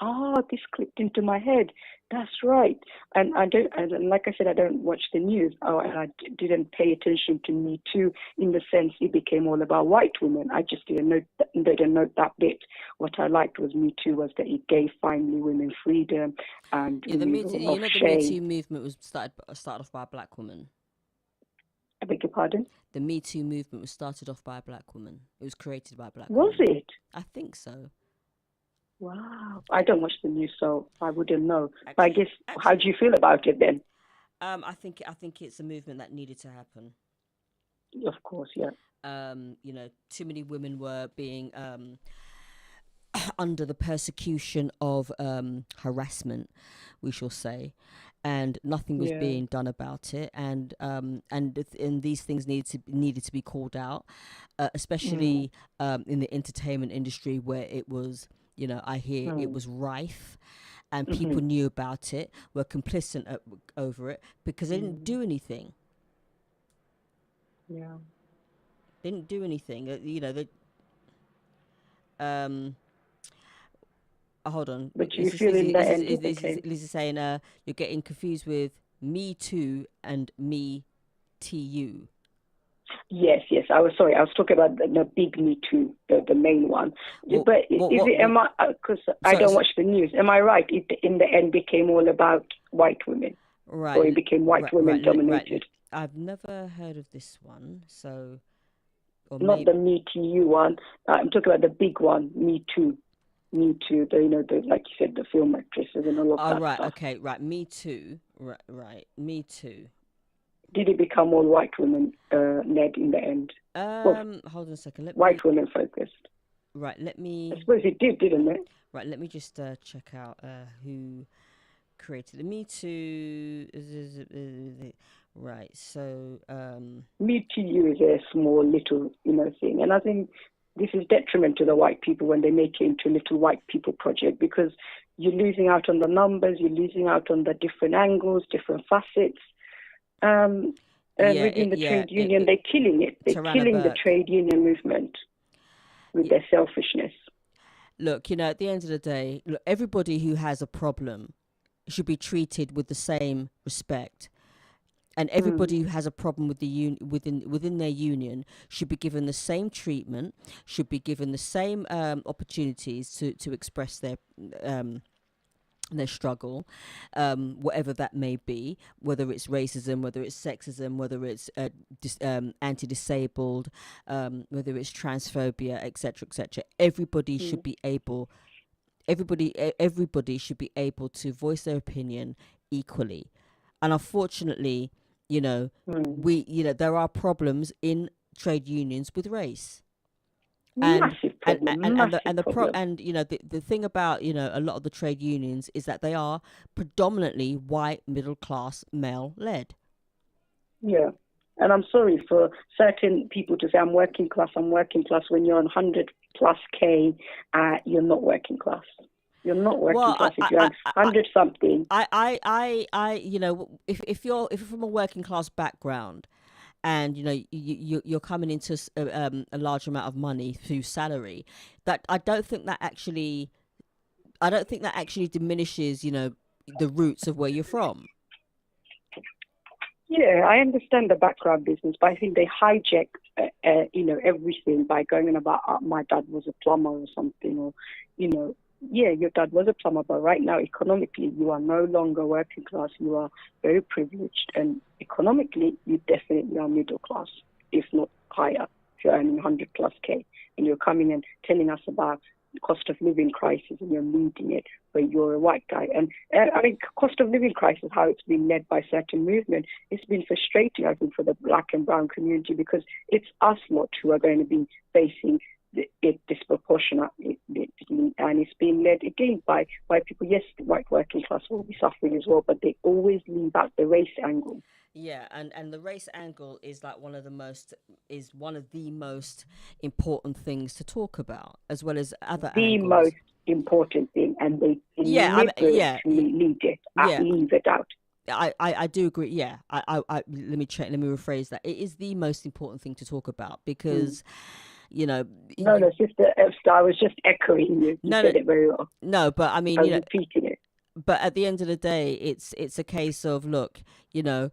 this clipped into my head. That's right. And like I said, I don't watch the news. And I didn't pay attention to Me Too in the sense it became all about white women. I just didn't note that bit. What I liked was Me Too was that it gave finally women freedom and the Me Too movement was started off by a black woman. I beg your pardon? The Me Too movement was started off by a black woman. It was created by a black Was woman. it? I think so. Wow. I don't watch the news, so I wouldn't know. But I guess, how do you feel about it then? I think it's a movement that needed to happen. Of course, yeah. Too many women were being under the persecution of harassment, we shall say, and nothing was being done about it, and these things needed to be called out, especially in the entertainment industry, where it was, I hear it was rife, and people knew about it, were complicit over it because they didn't do anything. Yeah. They didn't do anything. Hold on. But you feel in the end Lizzie's saying you're getting confused with Me Too and Me TU. Yes. I was talking about the big Me Too, the main one. But because I don't watch the news. Am I right? It in the end became all about white women, right? Or it became white women dominated. Right. I've never heard of this one, so. Not the Me TU one. I'm talking about the big one, Me Too. Me Too. The like you said, the film actresses and all of that. Oh, right. Stuff. Okay. Right. Me Too. Right. Me Too. Did it become all white women led in the end? Hold on a second. White women focused. Right. Let me. I suppose it did, didn't it? Right. Let me just check out who created the Me Too. Right. So. Me Too is a small little thing, and I think this is detriment to the white people when they make it into a little white people project, because you're losing out on the numbers, you're losing out on the different angles, different facets. Within the trade union, they're killing it. They're killing the trade union movement with their selfishness. Look, at the end of the day, everybody who has a problem should be treated with the same respect. And everybody who has a problem with the within their union should be given the same treatment, should be given the same opportunities to express their struggle, whatever that may be, whether it's racism, whether it's sexism, whether it's anti-disabled, whether it's transphobia, etc., etc. Everybody should be able. Everybody should be able to voice their opinion equally, and unfortunately, there are problems in trade unions with race. Massive problem. The thing about a lot of the trade unions is that they are predominantly white, middle class, male led. Yeah, and I'm sorry for certain people to say I'm working class when you're on 100 plus K. You're not working class. You're not working class if you're 100 something. If you're from a working class background, and you're coming into a large amount of money through salary, that I don't think that actually diminishes the roots of where you're from. Yeah, I understand the background business, but I think they hijack everything by going on about my dad was a plumber or something, or yeah, your dad was a plumber, but right now economically you are no longer working class. You are very privileged, and economically you definitely are middle class, if not higher. If you're earning 100 plus K, and you're coming and telling us about the cost of living crisis, and you're leading it, but you're a white guy. And I mean, cost of living crisis, how it's been led by certain movement, it's been frustrating, I think, for the black and brown community, because it's us lot who are going to be facing it disproportionately, and it's being led again by white people. Yes, the white working class will be suffering as well, but they always leave out the race angle. Yeah, and the race angle is like one of the most important things to talk about, as well as other angles. The most important thing, and they leave it out. I do agree. Yeah, let me rephrase that. It is the most important thing to talk about, because. No, Sister Ebster, I was just echoing you. You said it very well. No, but I mean, I was repeating it. But at the end of the day, it's a case of, look, the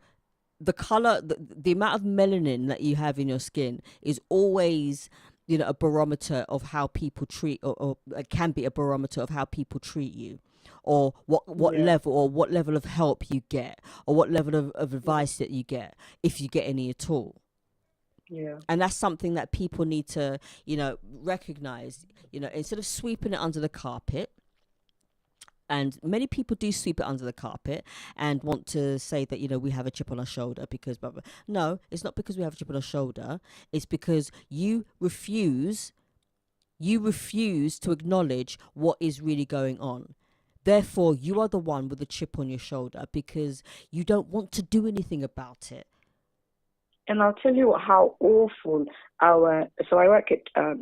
color, the amount of melanin that you have in your skin is always, a barometer of how people treat, or can be a barometer of how people treat you, or what Yeah. level, or what level of help you get, or what level of advice that you get, if you get any at all. Yeah. And that's something that people need to, recognize, instead of sweeping it under the carpet. And many people do sweep it under the carpet and want to say that, we have a chip on our shoulder because blah, blah. No, it's not because we have a chip on our shoulder. It's because you refuse to acknowledge what is really going on. Therefore, you are the one with the chip on your shoulder because you don't want to do anything about it. And I'll tell you how awful so I work at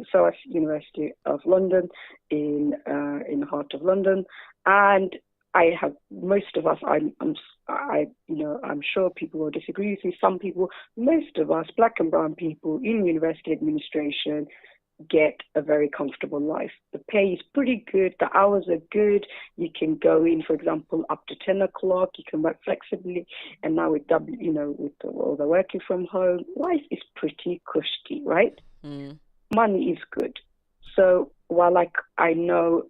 SOAS University of London in the heart of London, and I have most of us. I'm sure people will disagree with me. Some people, most of us, black and brown people in university administration, get a very comfortable life. The pay is pretty good. The hours are good. You can go in, for example, up to 10 o'clock. You can work flexibly. And now with all the working from home, life is pretty cushy, right? Mm. Money is good. So while I know,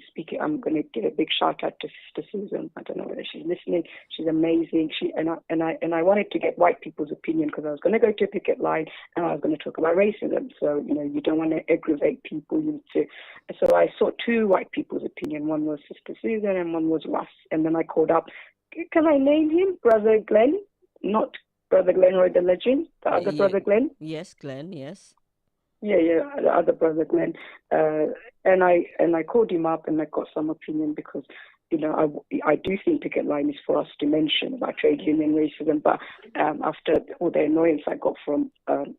speaking, I'm going to give a big shout out to Sister Susan. I don't know whether she's listening. She's amazing. I wanted to get white people's opinion because I was going to go to a picket line and I was going to talk about racism. So you don't want to aggravate people. So I sought two white people's opinion. One was Sister Susan and one was Russ. And then I called up. Can I name him, Brother Glenn? Not Brother Glenroy the legend. The other Brother Glenn. Yes, Glenn. Yes. Yeah, the other Brother Glenn, and I called him up and I got some opinion because I do think picket line is for us to mention about trade union racism, but after all the annoyance I got from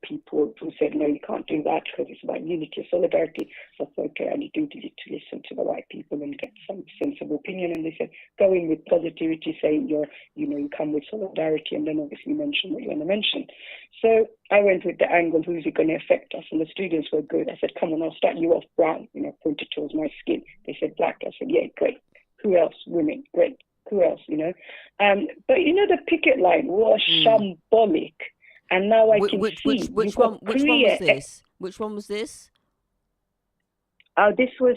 people who said no, you can't do that because it's about unity and solidarity, so I thought, okay, I need to listen to the white people and get some sensible opinion, and they said go in with positivity, saying you come with solidarity, and then obviously mention what you want to mention. So I went with the angle, who's it going to affect us? And the students were good. I said, come on, I'll start you off brown, pointed towards my skin. They said black. I said, yeah, great. Who else? Women. Great. Who else? But the picket line was shambolic. And now I can see. Which one was this? Which one was this? This was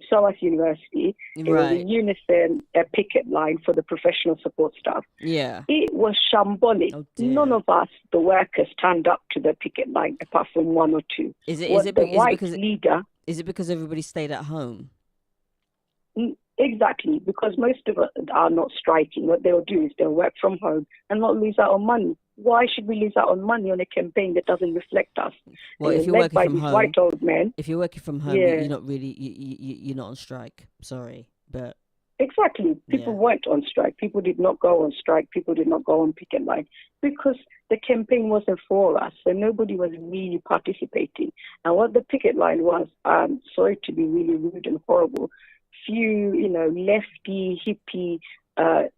SOAS University. It was a unison picket line for the professional support staff. Yeah. It was shambolic. Oh, dear. None of us, the workers, turned up to the picket line apart from one or two. Is it because everybody stayed at home? Exactly, because most of us are not striking. What they'll do is they'll work from home and not lose out on money. Why should we lose out on money on a campaign that doesn't reflect us? Well, if you're working from home, white old men. If you're working from home, you're not really you're not on strike. Sorry, but exactly, people weren't on strike. People did not go on strike. People did not go on picket line because the campaign wasn't for us. So nobody was really participating. And what the picket line was, sorry to be really rude and horrible, few, lefty, hippie,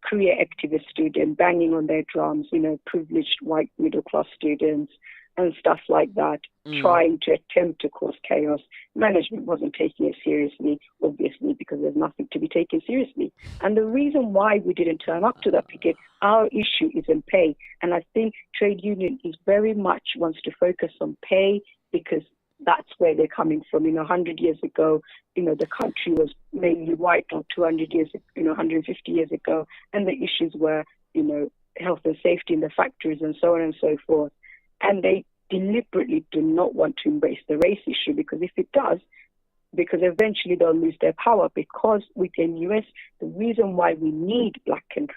career activist students banging on their drums, privileged white middle-class students and stuff like that, trying to attempt to cause chaos. Management wasn't taking it seriously, obviously, because there's nothing to be taken seriously. And the reason why we didn't turn up to that picket, our issue is in pay. And I think trade union is very much wants to focus on pay because that's where they're coming from. 100 years ago, the country was mainly white, or 200 years, 150 years ago, and the issues were, health and safety in the factories and so on and so forth. And they deliberately do not want to embrace the race issue because if it does, because eventually they'll lose their power. Because within US, the reason why we need black and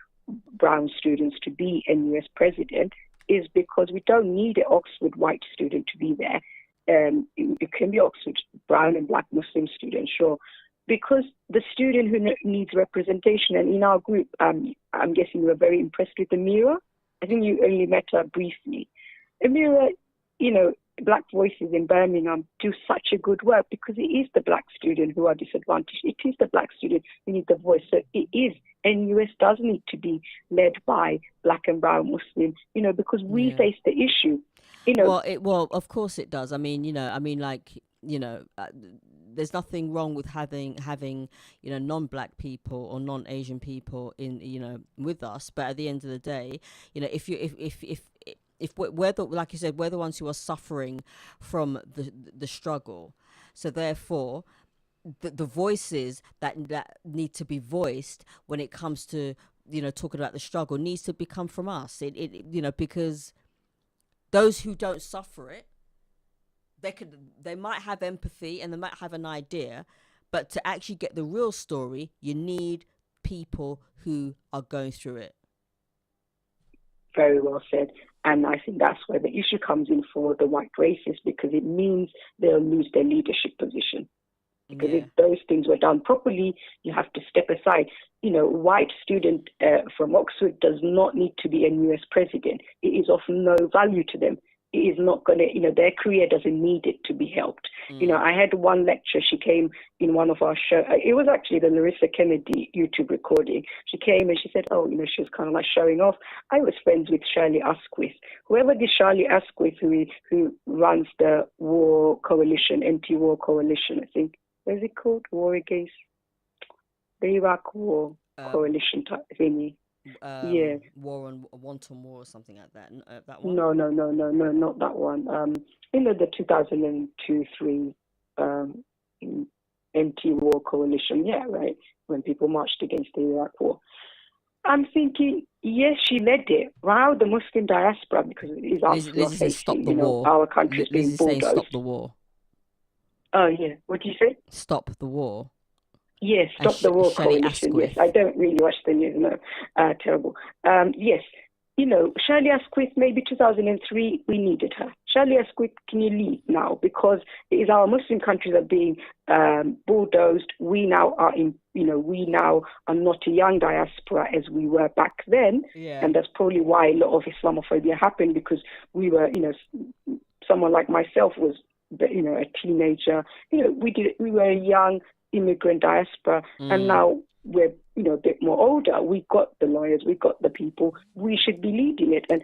brown students to be NUS president is because we don't need an Oxford white student to be there. It can be Oxford brown and black Muslim students, sure. Because the student who needs representation, and in our group, I'm guessing you were very impressed with Amira. I think you only met her briefly. Amira, Black Voices in Birmingham do such a good work because it is the black student who are disadvantaged. It is the black student who need the voice. So it is, NUS does need to be led by black and brown Muslim, because we face the issue. Well, of course it does. There's nothing wrong with having non-black people or non-Asian people in with us, but at the end of the day, if we're the, like you said, we're the ones who are suffering from the struggle, so therefore the voices that need to be voiced when it comes to, talking about the struggle, needs to become from us. Because those who don't suffer it, they might have empathy and they might have an idea, but to actually get the real story, you need people who are going through it. Very well said. And I think that's where the issue comes in for the white races, because it means they'll lose their leadership position. Because if those things were done properly, you have to step aside. White student from Oxford does not need to be a US president. It is of no value to them. It is not going to, their career doesn't need it to be helped. I had one lecture, she came in one of our shows. It was actually the Larissa Kennedy YouTube recording. She came and she said, she was kind of like showing off. I was friends with Shirley Asquith. Whoever this Shirley Asquith who runs the war coalition, anti-war coalition, I think. What is it called? War Against the Iraq War coalition type thingy. War on Wanton War or something like that. That one? No, not that one. The 2002-3 anti-war coalition. Yeah, right. When people marched against the Iraq War. I'm thinking, yes, she led it. Wow, the Muslim diaspora, because it is us who are facing, stop the war. Our country's being Lizzie's bulldozed. saying stop the war. Oh, yeah. What do you say? Stop the war. Yes, Stop the War Coalition. Asquith. Yes, I don't really watch the news, no. Terrible. Yes, Shirley Asquith, maybe 2003, we needed her. Shirley Asquith, can you leave now? Because it is our Muslim countries are being bulldozed. We now are not a young diaspora as we were back then. Yeah. And that's probably why a lot of Islamophobia happened, because we were, someone like myself was, a teenager. We were a young immigrant diaspora, and now we're a bit more older. We got the lawyers, we got the people. We should be leading it. And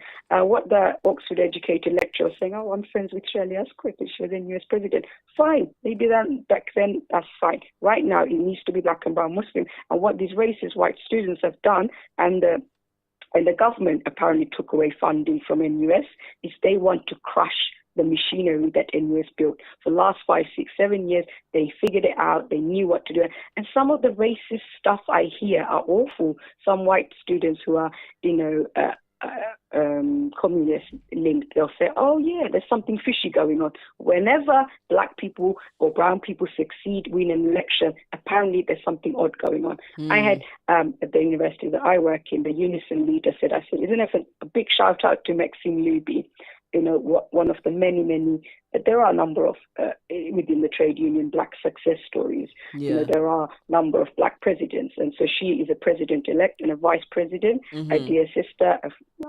what the Oxford educated lecturer was saying, I'm friends with Shirley Asquith, she was the US president. Fine, maybe then back then that's fine. Right now it needs to be black and brown Muslim. And what these racist white students have done, and the government apparently took away funding from NUS, is they want to crush the machinery that NUS built. For the last 5, 6, 7 years, they figured it out. They knew what to do. And some of the racist stuff I hear are awful. Some white students who are, communist linked, they'll say, there's something fishy going on. Whenever black people or brown people succeed, win an election, apparently there's something odd going on. I had, at the university that I work in, the Unison leader said, isn't it a big shout out to Maxime Luby? One of the many, there are a number of, within the trade union, black success stories. Yeah. There are a number of black presidents. And so she is a president-elect and a vice president, a dear sister,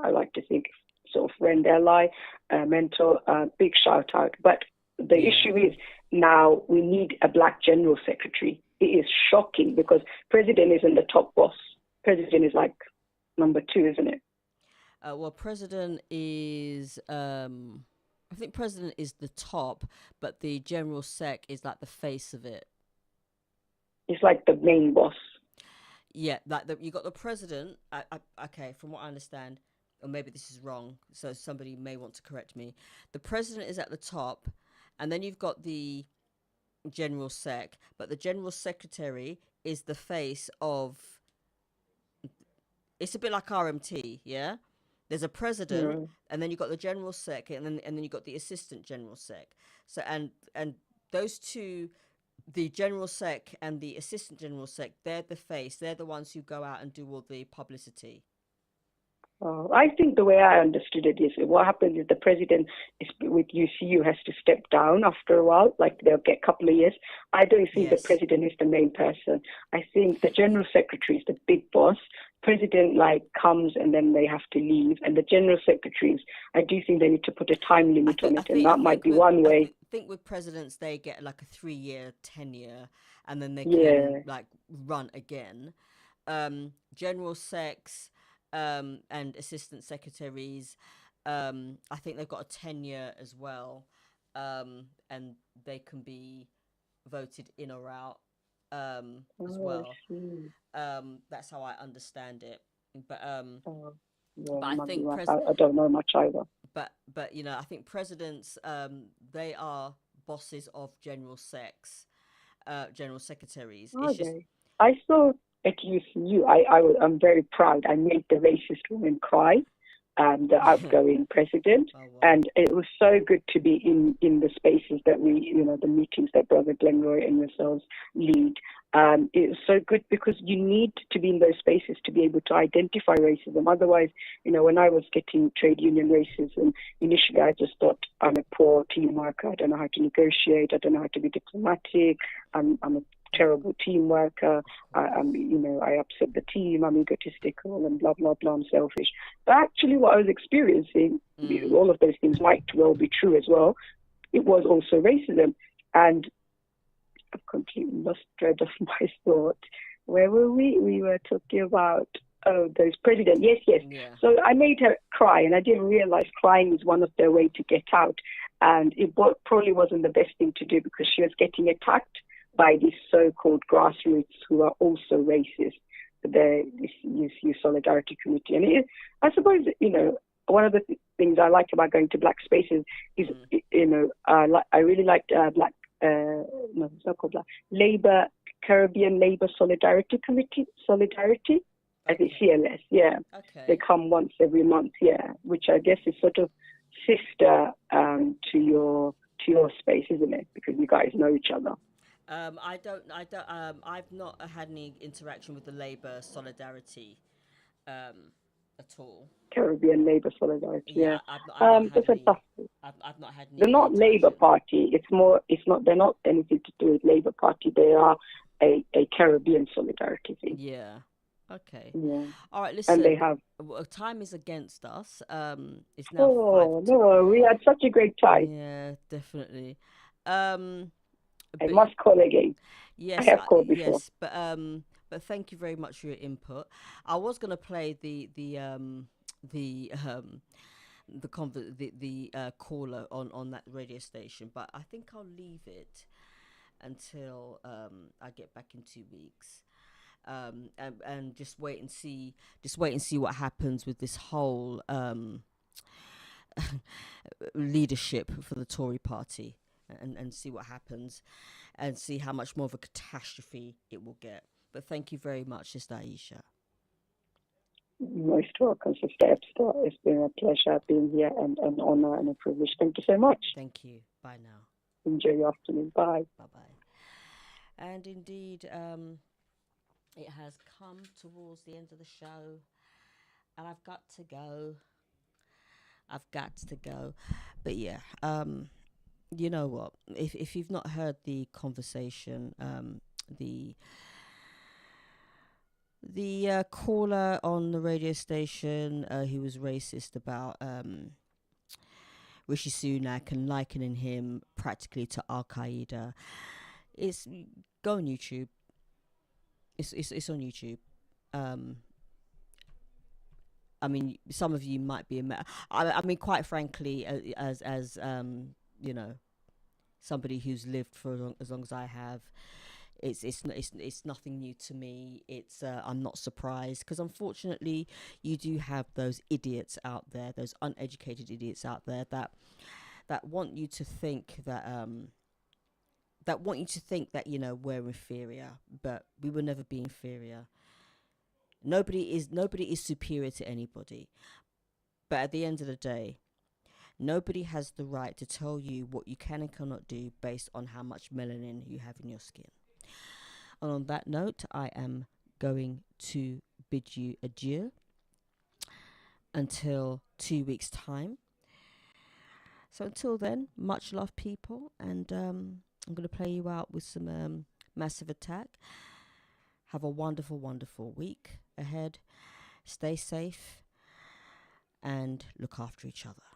I like to think, sort of friend, ally, mentor, big shout out. But the issue is now we need a black general secretary. It is shocking because president isn't the top boss. President is like number 2, isn't it? Well, president is, I think president is the top, but the general sec is like the face of it. It's like the main boss. Yeah, like you got the president. Okay, from what I understand, or maybe this is wrong, so somebody may want to correct me. The president is at the top, and then you've got the general sec, but the general secretary is the face of. It's a bit like RMT, yeah. There's a president, and then you've got the general sec, and then you've got the assistant general sec. So and those two, the general sec and the assistant general sec, they're the face. They're the ones who go out and do all the publicity. I think the way I understood it is what happens is the president with UCU has to step down after a while, like they'll get a couple of years. I don't think the president is the main person. I think the general secretary is the big boss. President comes and then they have to leave, and the general secretaries, I do think they need to put a time limit on it, and that might be one way. I think with presidents they get like a 3-year tenure, and then they can run again. General secs and assistant secretaries, I think they've got a tenure as well, and they can be voted in or out as well. That's how I understand it. But but I think I don't know much either. But I think presidents they are bosses of general secs, general secretaries. Are It's just they? I saw at UCU. I'm very proud. I made the racist woman cry, the outgoing president, oh wow. and it was so good to be in the spaces that we, the meetings that Brother Glenroy and yourselves lead. It was so good because you need to be in those spaces to be able to identify racism. Otherwise, when I was getting trade union racism, initially I just thought I'm a poor team worker. I don't know how to negotiate. I don't know how to be diplomatic. I'm a terrible team worker. I upset the team. I'm egotistical and blah, blah, blah. I'm selfish. But actually what I was experiencing, all of those things might well be true as well. It was also racism. And I've completely lost thread of my thought. Where were we? We were talking about, those presidents. Yes. Yeah. So I made her cry, and I didn't realize crying is one of their way to get out. And it probably wasn't the best thing to do because she was getting attacked by these so-called grassroots who are also racist, this UCU Solidarity Committee. And I suppose, one of the things I like about going to black spaces is, I really liked black, no, it's not called black, Caribbean Labour Solidarity Committee, Solidarity, I think CLS, yeah. Okay. They come once every month, yeah, which I guess is sort of sister to your space, isn't it? Because you guys know each other. I've not had any interaction with the Labour Solidarity at all. Caribbean Labour Solidarity, yeah. I've not had any. I've not had any. They're not Labour Party. They're not anything to do with Labour Party. They are a Caribbean solidarity thing. Yeah. Okay. Yeah. All right. Listen. And they have. Time is against us. It's now. Oh no! We had such a great time. Yeah, definitely. I must call again. Yes, I have called before. Yes, but thank you very much for your input. I was going to play the caller on that radio station, but I think I'll leave it until I get back in 2 weeks. And just wait and see what happens with this whole leadership for the Tory party, and see what happens, and see how much more of a catastrophe it will get. But thank you very much, Sister Aisha. Most welcome, Sister Ebster. It's been a pleasure being here, and an honor and a privilege. Thank you so much. Thank you. Bye now. Enjoy your afternoon. Bye. Bye-bye. And indeed, it has come towards the end of the show, and I've got to go. But yeah, you know what? If you've not heard the conversation, the caller on the radio station who was racist about Rishi Sunak and likening him practically to Al Qaeda, go on YouTube. It's on YouTube. I mean, some of you might be. I mean, quite frankly, as somebody who's lived for as long as I have, it's nothing new to me. I'm not surprised, because unfortunately, you do have those idiots out there, those uneducated idiots out there that want you to think that we're inferior, but we will never be inferior. Nobody is superior to anybody. But at the end of the day, nobody has the right to tell you what you can and cannot do based on how much melanin you have in your skin. And on that note, I am going to bid you adieu until 2 weeks' time. So until then, much love, people, and I'm going to play you out with some Massive Attack. Have a wonderful, wonderful week ahead. Stay safe and look after each other.